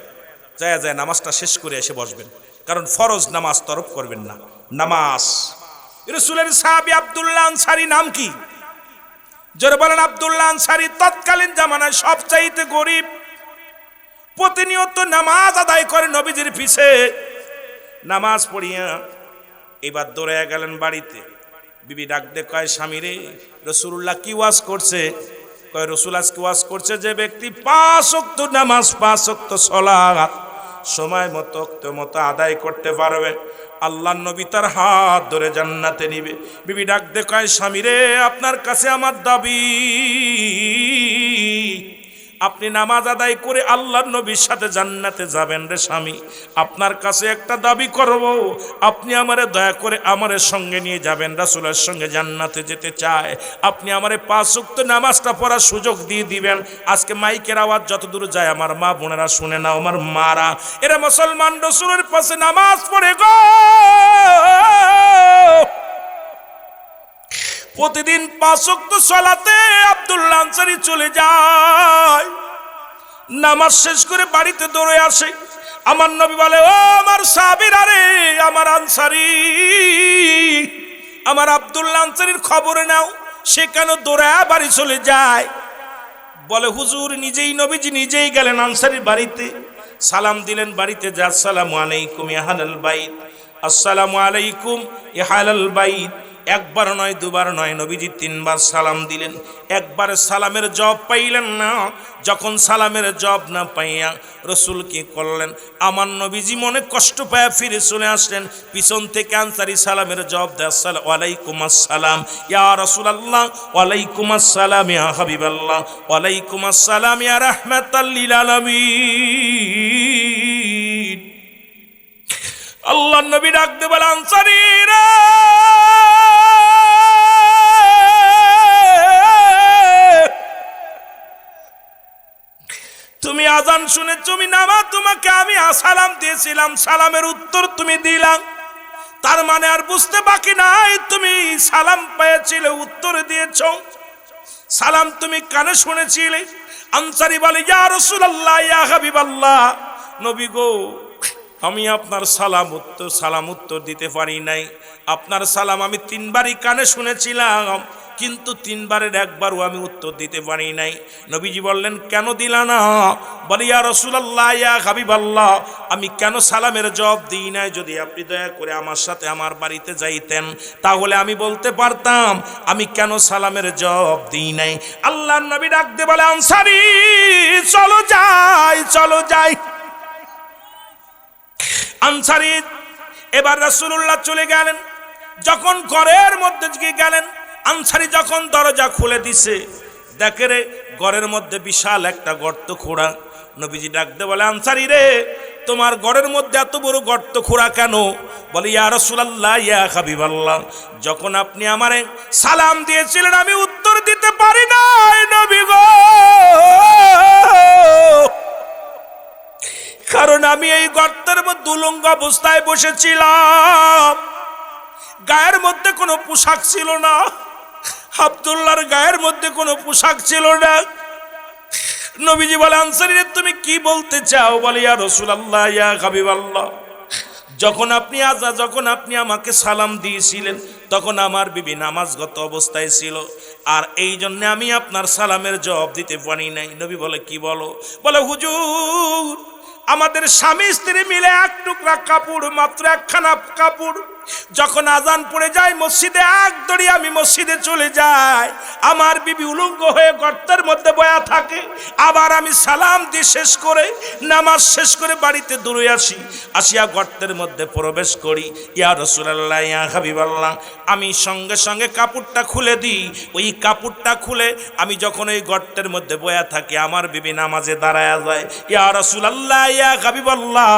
যায় নামাজটা শেষ করে এসে বসবেন, কারণ ফরজ নামাজ তরক করবেন না। নামাজ রাসূলের সাহাবী আব্দুল্লাহ আনসারী নাম কি? জোরে বলেন। আব্দুল্লাহ আনসারী তৎকালীন জামানায় সবচাইতে গরিব, প্রতিনিয়ত নামাজ আদায় করে নবীজির পিছে। নামাজ পড়িয়া এবার দৌড়ায়া গেলেন বাড়িতে। বিবি ডাক দে কয়, স্বামী রে, রাসূলুল্লাহ কি ওয়াজ করছে? কয়, রাসূল আজকে ওয়াজ করছে যে ব্যক্তি 5 ওয়াক্ত নামাজ, 5 ওয়াক্ত সালাত সময় মতো আদায় করতে পারবে, আল্লাহর নবী তার হাত ধরে জান্নাতে নিবে। বিবি ডাক দে কয়, স্বামী রে, আপনার কাছে আমার দাবি, আপনি নামাজ আদায় করে আল্লাহর নবীর সাথে জান্নাতে যাবেন রে স্বামী। আপনার কাছে একটা দাবি করব, আপনি আমারে দয়া করে আমারে সঙ্গে নিয়ে যাবেন, রাসূলের সঙ্গে জান্নাতে যেতে চায়। আপনি আমারে 5 ওয়াক্ত নামাজটা পড়ার সুযোগ দিয়ে দিবেন। আজকে মাইকের আওয়াজ যত দূর যায় আমার মা বোনেরা শুনে নাও, আমার মারা, এরা মুসলমান রাসূলের পাশে নামাজ পড়ে গো। প্রতিদিন 5 ওয়াক্ত সালাতে আব্দুল্লাহ আনসারী চলে যায়, নামাজ শেষ করে বাড়িতে দৌড়ে আসে। আমার নবী বলে, ও আমার সাহাবীরা রে, আমার আনসারী, আমার আব্দুল্লাহ আনসারীর খবর নাও, সে কেন দৌড়ায় বাড়ি চলে যায়? বলে, হুজুর নিজেই, নবীজি নিজেই গেলেন আনসারীর বাড়িতে, সালাম দিলেন বাড়িতে, যা আসসালামু আলাইকুম ইয়া আহলাল বাইত, আসসালামু আলাইকুম ইয়া আহলাল বাইত। একবার নয়, দুবার নয়, নবীজি 3 বার সালাম দিলেন। একবার সালামের জবাব পাইলেন না। যখন সালামের জবাব না পাইয়া রাসূল কি করলেন? আমার নবীজি মনে কষ্ট পায়া ফিরে চলে আসলেন। পিছন থেকে আনসারী সালামের জবাব দেয়, আসসালামু আলাইকুম আসসালাম ইয়া রাসূলুল্লাহ, ওয়ালাইকুম আসসালাম ইয়া হাবিবাল্লাহ, ওয়ালাইকুম আসসালাম ইয়া রাহমাতাল লিল আলামিন। আল্লাহর নবী ডাক দিয়ে বলে, আনসারীরা, তুমি আজান শুনে তুমি নামাজ, তোমাকে আমি সালাম দিয়েছিলাম, সালামের উত্তর তুমি দিলাম, তার মানে আর বুঝতে বাকি নাই তুমি সালাম পেয়েছিলে, উত্তর দিয়েছ। সালাম তুমি কানে শুনেছিলে। আনসারী বলে, ইয়া রাসূলুল্লাহ, ইয়া হাবিবাল্লাহ, নবী গো, আমি আপনার সালাম উত্তর দিতে পারি নাই। আপনার সালাম আমি 3 বারই কানে শুনেছিলাম, কিন্তু 3 বারের একবারও আমি উত্তর দিতে পারি নাই। নবীজি বললেন, কেন দিলা না? বলে, ইয়া রাসূলুল্লাহ, ইয়া হাবিবাল্লাহ, আমি কেন সালামের জবাব দিই নাই? যদি আপনি দয়া করে আমার সাথে আমার বাড়িতে যাইতেন, তাহলে আমি বলতে পারতাম আমি কেন সালামের জবাব দিই নাই। আল্লাহর নবী ডাক দিয়ে বলে, আনসারী, চলো যাই, চলো যাই। আনসারী এবার রাসূলুল্লাহ চলে গেলেন। যখন ঘরের মধ্যে গেলেন, আনসারী যখন দরজা খুলে দিছে, দেখে রে ঘরের মধ্যে বিশাল একটা গর্ত খোঁড়া। নবীজি ডাকতে বলে, আনসারী রে, তোমার ঘরের মধ্যে এত বড় গর্ত খোঁড়া কেন? বলে, ইয়া রাসূলুল্লাহ, ইয়া হাবিবাল্লাহ, যখন আপনি আমারে সালাম দিয়েছিলেন আমি উত্তর দিতে পারি নাই নবী গো, কারণ আমি এই গর্তের মধ্যে উলঙ্গ অবস্থায় বসেছিলাম, গায়ের মধ্যে কোনো পোশাক ছিল না। আব্দুল্লাহর গায়ের মধ্যে কোনো পোশাক ছিল না। নবীজি বলে, আনসারী তুমি কি বলতে চাও? বলে, ইয়া রাসূলুল্লাহ, ইয়া হাবিবাল্লাহ, যখন আপনি আমাকে সালাম দিয়েছিলেন তখন আমার বিবি নামাজগত অবস্থায় ছিল, আর এই জন্য আমি আপনার সালামের জবাব দিতে পারি নাই। নবী বলে কি বলো? বলে হুজুর, আমাদের স্বামী স্ত্রী মিলে এক টুকরা কাপড়, মাত্র একখানা কাপড়, যখন আজান পড়ে যায় মসজিদে, এক দড়ি আমি মসজিদে চলে যাই, আমার বিবি উলঙ্গ হয়ে গর্তের মধ্যে বয়া থাকে, আবার আমি সালাম দিয়ে শেষ করে নামাজ শেষ করে বাড়িতে দূরে আসিয়া গর্তের মধ্যে প্রবেশ করি। ইয়া রাসূলুল্লাহ, ইয়া হাবিবাল্লাহ, আমি সঙ্গে সঙ্গে কাপড়টা খুলে দিই। ওই কাপড়টা খুলে আমি যখন ওই গর্তের মধ্যে বয়া থাকি, আমার বিবি নামাজে দাঁড়ায়া যায়। ইয়া রাসূলুল্লাহ, ইয়া হাবিবাল্লাহ,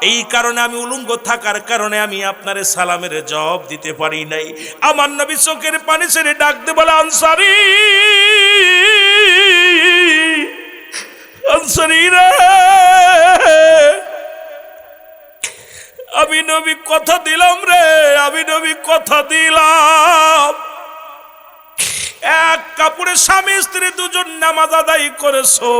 এই কারণে আমি উলঙ্গ থাকার কারণে আমি আপনার সালামের জবাব দিতে পারি নাই। আমার নবী চোখের পানি ছেড়ে ডাক দিয়ে বলে, আনসারী, আনসারী রে, আমি নবী কথা দিলাম রে, আমি নবী কথা দিলাম, এক কাপড়ে স্বামী স্ত্রী দুজন নামাজ আদায় করেছো,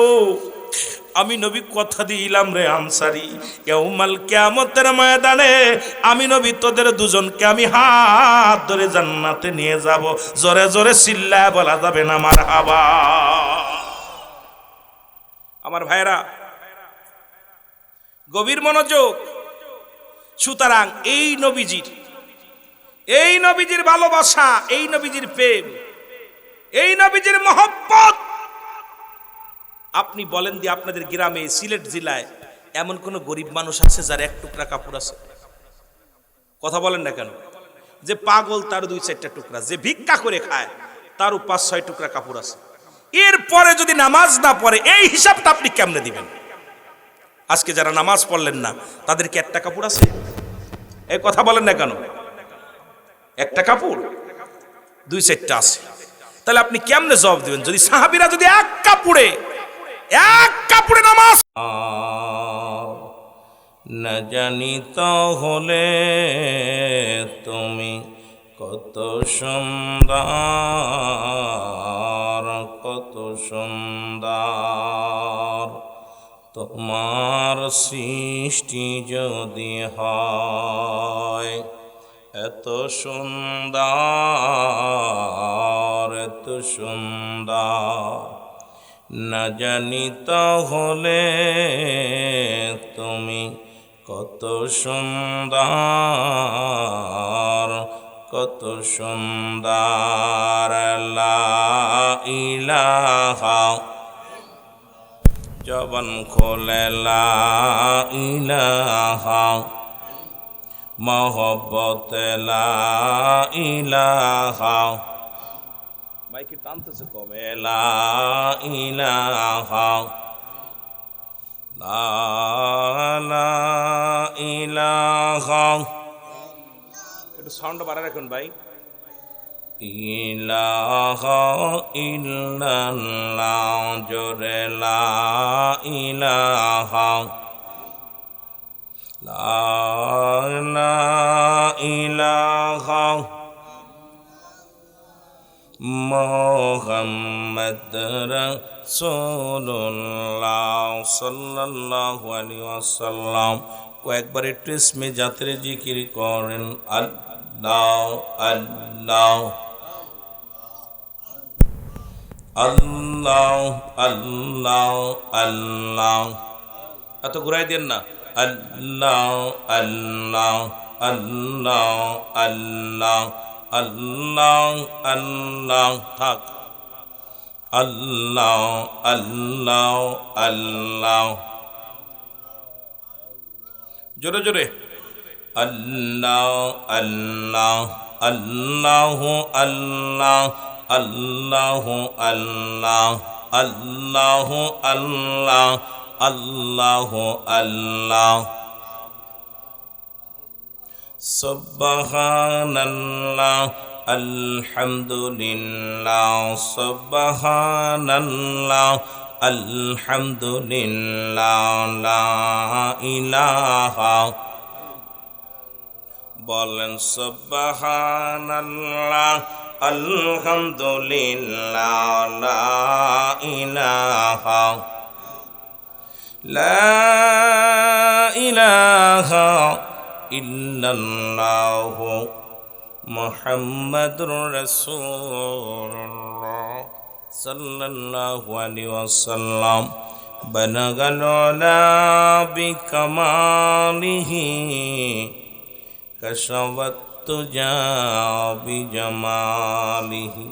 আমি নবী কথা দিলাম রে আনসারী, ইয়াউমাল কিয়ামতের ময়দানে আমি নবী তোদের দুজনকে আমি হাত ধরে জান্নাতে নিয়ে যাব। জোরে জোরে চিল্লায় বলা যাবে না মারহাবা। আমার ভাইরা, গভীর মনোযোগ। সুতরাং এই নবীজির ভালোবাসা, এই নবীজির প্রেম, এই নবীজির মহব্বত, আপনি বলেন দিয়ে আপনাদের গ্রামে সিলেট জেলায় এমন কোন গরিব মানুষ আছে যার এক টুকরা কাপড় আছে? কথা বলেন না কেন? যে পাগল তার 2-4টা টুকরা, যে ভিক্ষা করে খায় তারও 5-6 টুকরা কাপড় আছে। এরপরে যদি নামাজ না পড়ে, এই হিসাবটা আপনি কেমনে দিবেন? আজকে যারা নামাজ পড়লেন না তাদের কি একটা কাপড় আছে? এই কথা বলেন না কেন? একটা কাপড় 2-4টা আছে, তাহলে আপনি কেমনে জবাব দিবেন? যদি সাহাবীরা যদি এক কাপড়ে নামাজ না জানি তাহলে তুমি কত সুন্দর, কত সুন্দর, তোমার সৃষ্টি যদি হয় এত সুন্দর, এত সুন্দর, না জানি তাহলে তুমি কত সুন্দর, কত সুন্দর। লা ইলাহা, জবান খোলে লা ইলাহা, মহব্বত লা ইলাহা, মাইকে টানতেছে কমে, লা ইলাহা, লা ইলাহা, একটু সাউন্ড বাড়ায় রাখুন ভাই। ইলাহা ইল্লাল্লাহ, জোরে লা ইলাহা, লা ইলাহা, মুহাম্মদ রাসূলুল্লাহ সাল্লাল্লাহু আলাইহি ওয়াসাল্লাম। কয়েকবার একটু ইসমে জাতের জিকির করেন, আল্লাহ আল্লাহ আল্লাহ আল্লাহ আল্লাহ। এত ঘুরাই দেন না। আল্লাহ আল্লাহ আল্লাহ আল্লাহ আল্লাহ আল্লাহ, থাক। আল্লাহ আল্লাহ আল্লাহ, জোরে জোরে। আল্লাহ আল্লাহ আল্লাহ আল্লাহ আল্লাহ আল্লাহ আল্লাহ আল্লাহ আল্লাহ আল্লাহ। সুবহানাল্লাহ আলহামদুলিল্লাহ, সুবহানাল্লাহ আলহামদুলিল্লাহ, লা ইলাহা, বলেন সুবহানাল্লাহ আলহামদুলিল্লাহ, লা ইলাহা, লা ইলাহা ইল্লাল্লাহু মুহাম্মাদুর রাসূলুল্লাহ সাল্লাল্লাহু আলাইহি ওয়াসাল্লাম বালাগাল উলা বিকামালিহি কাশাওয়াত তুজা বিজামালিহি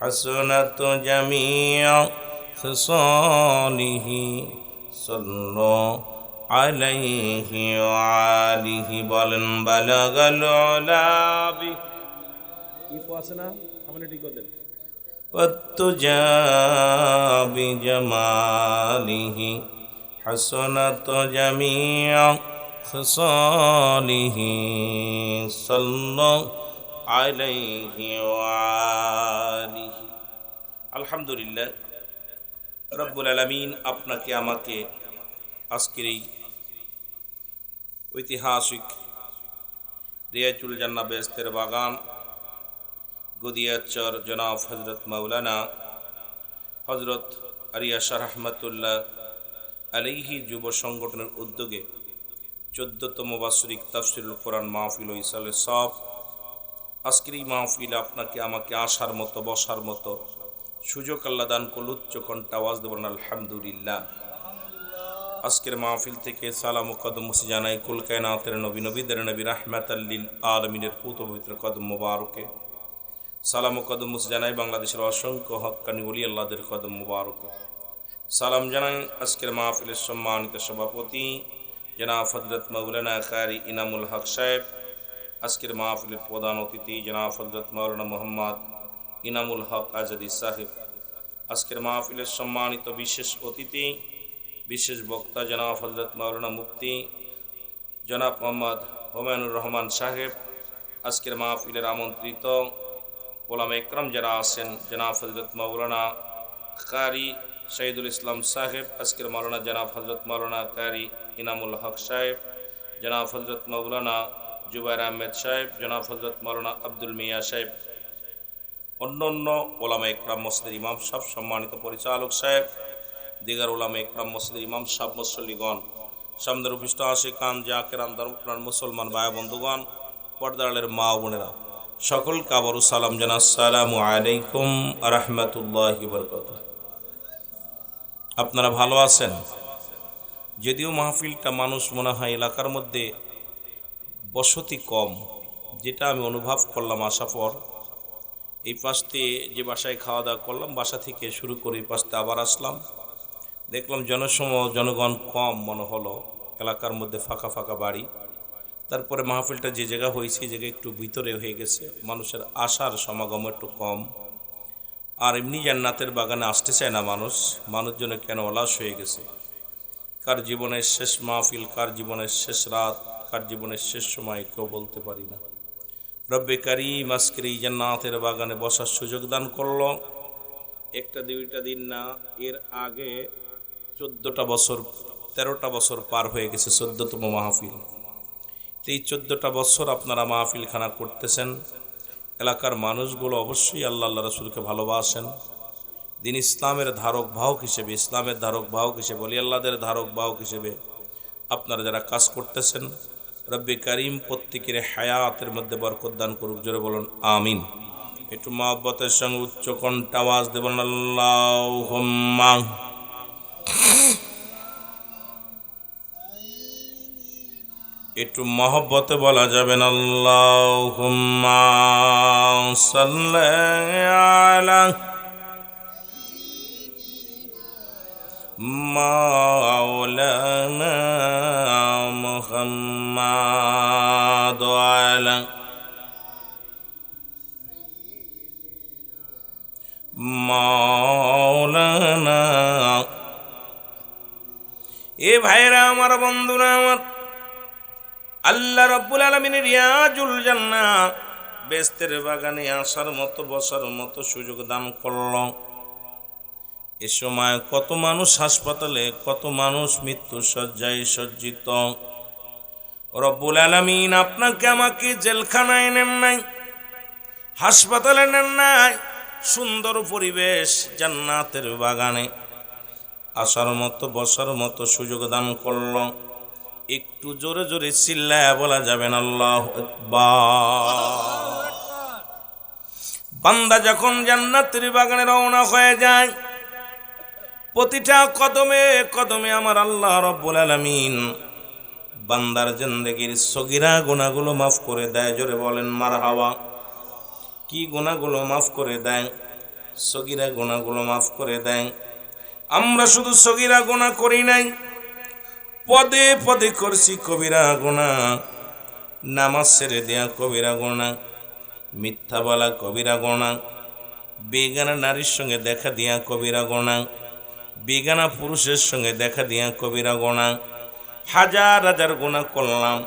হাসনাত জামিআ খিসালিহি সাল্লাল্লাহু আলাইহি ওয়া আলিহি বলেন বালাগাল উলা বি কি আছে না আপনি ঠিক করে দেন ওয়াতুজা বিজামালিহি হাসনাত জামিআ খিসালিহি সাল্লাল্লাহু আলাইহি ওয়া আলিহি। আলহামদুলিল্লাহ রব্বুল আলামিন আপনাকে আমাকে আজকের এই ঐতিহাসিক রিয়াজুল জান্নাহ বেহেশতের বাগান গদিয়াচর জনাব হযরত মাওলানা হযরত আরিয়া শাহ রহমাতুল্লাহ আলাইহি যুব সংগঠনের উদ্যোগে 14তম বাৎসরিক তাফসীরুল কোরআন মাহফিল ও ইসালে সব। আজকের এই মাহফিলে আপনাকে আমাকে আসার মতো বসার মতো সুযোগ আল্লাহ দান করল। উচ্চ কণ্ঠে আওয়াজ দেবেন আলহামদুলিল্লাহ। আজকের মাহফিল থেকে সালাম ও কদম মুসি জানাই কুল কায়নাতের নবী নবীদের নবী রাহমাতাল লিল আলামিনের পুত পবিত্র কদম মোবারকে। সালাম ও কদম মুসি জানাই বাংলাদেশের অসংখ্য হক্কানি ওলি আল্লাহদের কদম মোবারকে। সালাম জানাই আজকের মাহফিলের সম্মানিত সভাপতি জনাব হযরত মাওলানা কারি ইনামুল হক সাহেব। আজকের মাহফিলের প্রধান অতিথি জনাব হযরত মাওলানা মুহাম্মদ ইনামুল হক আজাদি সাহেব। আজকের মাহফিলের সম্মানিত বিশেষ অতিথি বিশেষ বক্তা জনাব হযরত মাওলানা মুফতি জনাব মোহাম্মদ হুমায়ুনুর রহমান সাহেব। আজকের মাহফিলের আমন্ত্রিত ওলামা ইকরাম যারা আছেন জনাব হযরত মাওলানা কারি শহীদুল ইসলাম সাহেব। আজকের মাওলানা জনাব হযরত মাওলানা কারি ইনামুল হক সাহেব, জনাব হযরত মাওলানা জুবাইর আহমেদ সাহেব, জনাব হযরত মাওলানা আব্দুল মিয়া সাহেব, অন্যান্য ওলামা ইকরাম মসজিদের ইমাম সাহেব, সম্মানিত পরিচালক সাহেব, দিগার ওলামা ইকরাম মসজিদের ইমাম সাহেব, মুসল্লিগণ, সামনের উপস্থিত আশিকান জাকিরান দরবার মুসলমান ভাই বন্ধুগণ, পর্দারের মা বোনেরা, সকলকে আবারও সালাম জানাই। আসসালামু আলাইকুম ওয়া রাহমাতুল্লাহি ওয়া বারাকাতুহু। আপনারা ভালো আছেন? যদিও মাহফিলটা মানুষ মনে হয় এলাকার মধ্যে বসতি কম, যেটা আমি অনুভব করলাম আসার পর। এই পাশে যে বাসায় খাওয়া দাওয়া করলাম, বাসা থেকে শুরু করে এই পাশে আবার আসলাম, দেখলাম জনগণ কম মনে হলো, এলাকার মধ্যে ফাঁকা ফাঁকা বাড়ি। তারপরে মাহফিলটা যে জায়গা হয়েছে এই জায়গায় একটু ভিতরে হয়ে গেছে, মানুষের আসার সমাগম একটু কম। আর এমনি জান্নাতের বাগানে আসতে চায় না মানুষজনে কেন অলস হয়ে গেছে। কার জীবনের শেষ মাহফিল, কার জীবনের শেষ রাত, কার জীবনের শেষ সময় কেউ বলতে পারি না। রব্বে কারীম আজকের এই জান্নাতের বাগানে বসার সুযোগ দান করলো। একটা দুইটা দিন না, এর আগে 14টা বছর 13টা বছর পার হয়ে গেছে, 14তম মাহফিল। এই 14টা বছর আপনারা মাহফিলখানা করতেছেন। এলাকার মানুষগুলো অবশ্যই আল্লাহ রাসূলকে ভালোবাসেন, দিন ইসলামের ধারক বাহক হিসেবে, ইসলামের ধারক বাহক হিসেবে, ওলি আল্লাহদের ধারক বাহক হিসেবে আপনারা যারা কাজ করতেছেন, রব্বে কারীম প্রত্যেকের হায়াতের মধ্যে বরকত দান করুক। জোরে বলুন আমিন। একটু মহব্বতের সঙ্গে উচ্চ কণ্ঠে আওয়াজ দেবেন আল্লাহুম্মা। একটু মহব্বতে বলা যাবেন আল্লাহুম্মা সাল্লি আলা মাওলানা মুহাম্মাদ আলা মাওলানা। এ ভাইরা আমার, বন্ধুরা আমার, আল্লাহ রাব্বুল আলামিনের রিয়াজুল জান্নাহ বেহেশতের বাগানে আসার মতো বসার মতো সুযোগ দান করল। এ সময় কত মানুষ হাসপাতালে, কত মানুষ মৃত্যু শয্যায় সজ্জিত। রব্বুল আলামিন আপনাকে আমাকে জেলখানায় নেন নাই, হাসপাতালে নেন নাই, সুন্দর পরিবেশ জান্নাতের বাগানে আসার মতো বসার মতো সুযোগ দান করল। একটু জোরে জোরে চিল্লায়া বলা যাবেন আল্লাহু আকবার। বান্দা যখন জান্নাতের বাগানে রওনা হয়ে যায়, প্রতিটা কদমে কদমে আমার আল্লাহ রাব্বুল আলামিন বান্দার জিন্দেগির সগীরা গুনাহগুলো মাফ করে দেয়। জোরে বলেন মারহাবা। কি গুনাহগুলো মাফ করে দেয়? সগীরা গুনাহগুলো মাফ করে দেয়। আমরা শুধু সগীরা গুনাহ করি নাই, পদে পদে করছি কবিরা গুনাহ। নামাজ ছেড়ে দেয়া কবিরা গুনাহ, মিথ্যা বলা কবিরা গুনাহ, বেগানা নারীর সঙ্গে দেখা দিয়া কবিরা গুনাহ, বেগানা পুরুষের সঙ্গে দেখা দিয়া কবিরা গুনাহ। হাজার হাজার গুনাহ করলাম।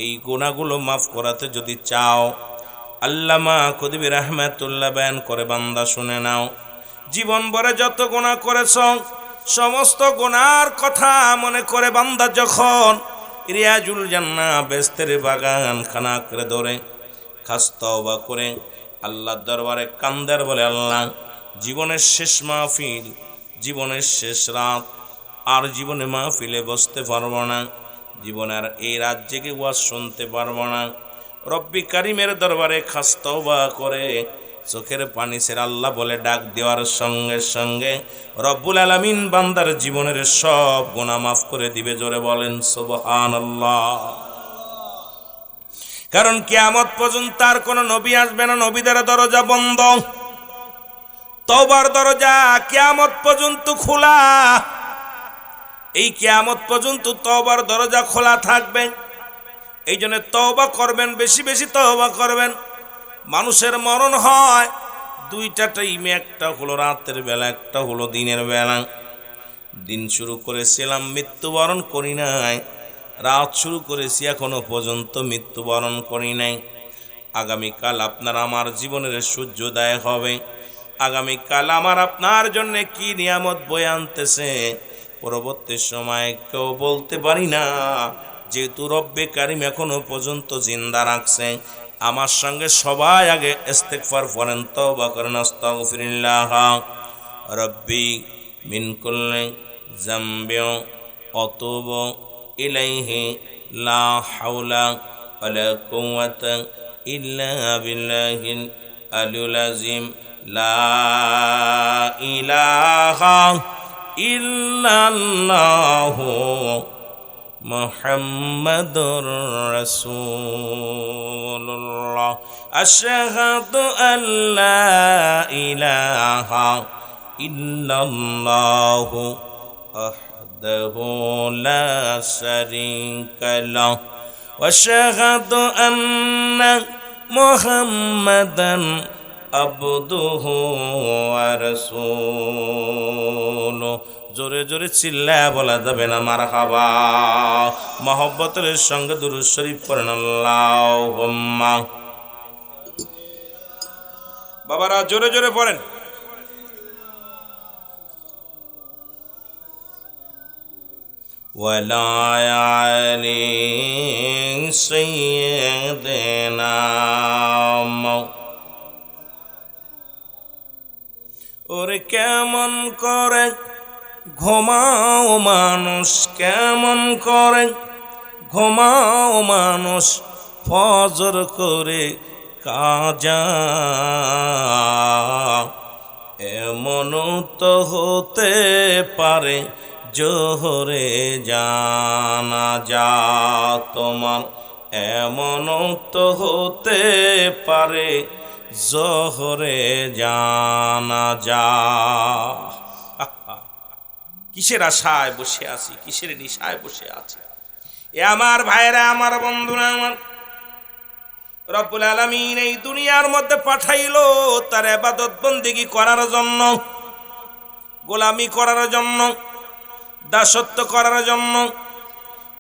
এই গুনাহগুলো মাফ করাতে যদি চাও, আল্লামা কদবী রাহমাতুল্লাহ বয়ান করে, বান্দা শুনে নাও, জীবন ভরে যত গুনাহ করেছ সমস্ত গুনার কথা মনে করে বান্দা যখন রিয়াজুল জান্নাহ বেহেশতের বাগান খানা করে ধরে খাস তওবা করে আল্লাহর দরবারে কান্দার বলে, আল্লাহ জীবনের শেষ মাহফিল, জীবনের শেষ রাত, আর জীবনে মাহফিলে বসতে পারবো না, জীবনের এই রাত জেগে ওয়াজ শুনতে পারবো না। রব্বি কারিমের দরবারে খাস তওবা করে চোখের পানি ছেড়ে আল্লাহ বলে ডাক দেওয়ার সঙ্গে সঙ্গে রব্বুল আলামিন বান্দার জীবনের সব গুনাহ মাফ করে দিবে। জোরে বলেন সুবহানাল্লাহ। কারণ কিয়ামত পর্যন্ত আর কোন নবী আসবে না, নবীদের দরজা বন্ধ, তওবার দরজা কিয়ামত পর্যন্ত খোলা। এই কিয়ামত পর্যন্ত তওবার দরজা খোলা থাকবে। এই জন্য তওবা করবেন, বেশি বেশি তওবা করবেন। মানুষের মরণ হয় দুইটা টাইমে, একটা হলো রাতের বেলা, একটা হলো দিনের বেলা। দিন শুরু করেছিলাম, মৃত্যুবরণ করি নাই। রাত শুরু করেছি, এখনো পর্যন্ত মৃত্যুবরণ করি নাই। আগামীকাল আপনার আমার জীবনের সূর্যোদয় হবে। আগামীকাল আমার আপনার জন্য কি নিয়ামত বয়ে আনতেছে পরবর্তী সময় কেউ বলতে পারি না। যেহেতু রব্বে কারিম এখনো পর্যন্ত জিন্দা রাখছে, আমার সঙ্গে সবাই আগে ইস্তিগফার করেন, তওবা করেন। আস্তাগফিরুল্লাহ রব্বি মিন কুল্লি যামবি আতুবু ইলাইহি লা হাওলা ওয়ালা কুওয়াতা ইল্লা বিল্লাহিল আলিয়্যিল আযীম। লা ইলাহা ইল্লাল্লাহু মুহাম্মাদুর রাসূলুল্লাহ। আশহাদু আল্লা ইলাহা ইল্লাল্লাহু ওয়াহদাহু লা শারীকা লাহু ওয়া আশহাদু আন্না মুহাম্মাদান আবদুহু ওয়া রাসূলুহু। জোরে জোরে চিল্লায়া বলা যাবে না মারহাবা। মহব্বতের সঙ্গে দুরূদ শরীফ পড়েন আল্লাহুম্মা। বাবারা জোরে জোরে পড়েন। ওয়ালা আলি সাইয়্যিদিনা। ওরে কেমন করে ঘুমাও মানুষ, কেমন করে ঘুমাও মানুষ, ফজর করে কাজা। এমনও তো হতে পারে জোহরে জানাজা তোমার, এমনও তো হতে পারে জোহরে জানাজা। কিসের আশায় বসে আছি, কিসের নিশায় বসে আছি। এ আমার ভাইরা, আমার বন্ধুরা, আমার রব্বুল আলামিন এই দুনিয়ার মধ্যে পাঠাইলো তার ইবাদত বন্দেগী করার জন্য, গোলামি করার জন্য, দাসত্ব করার জন্য।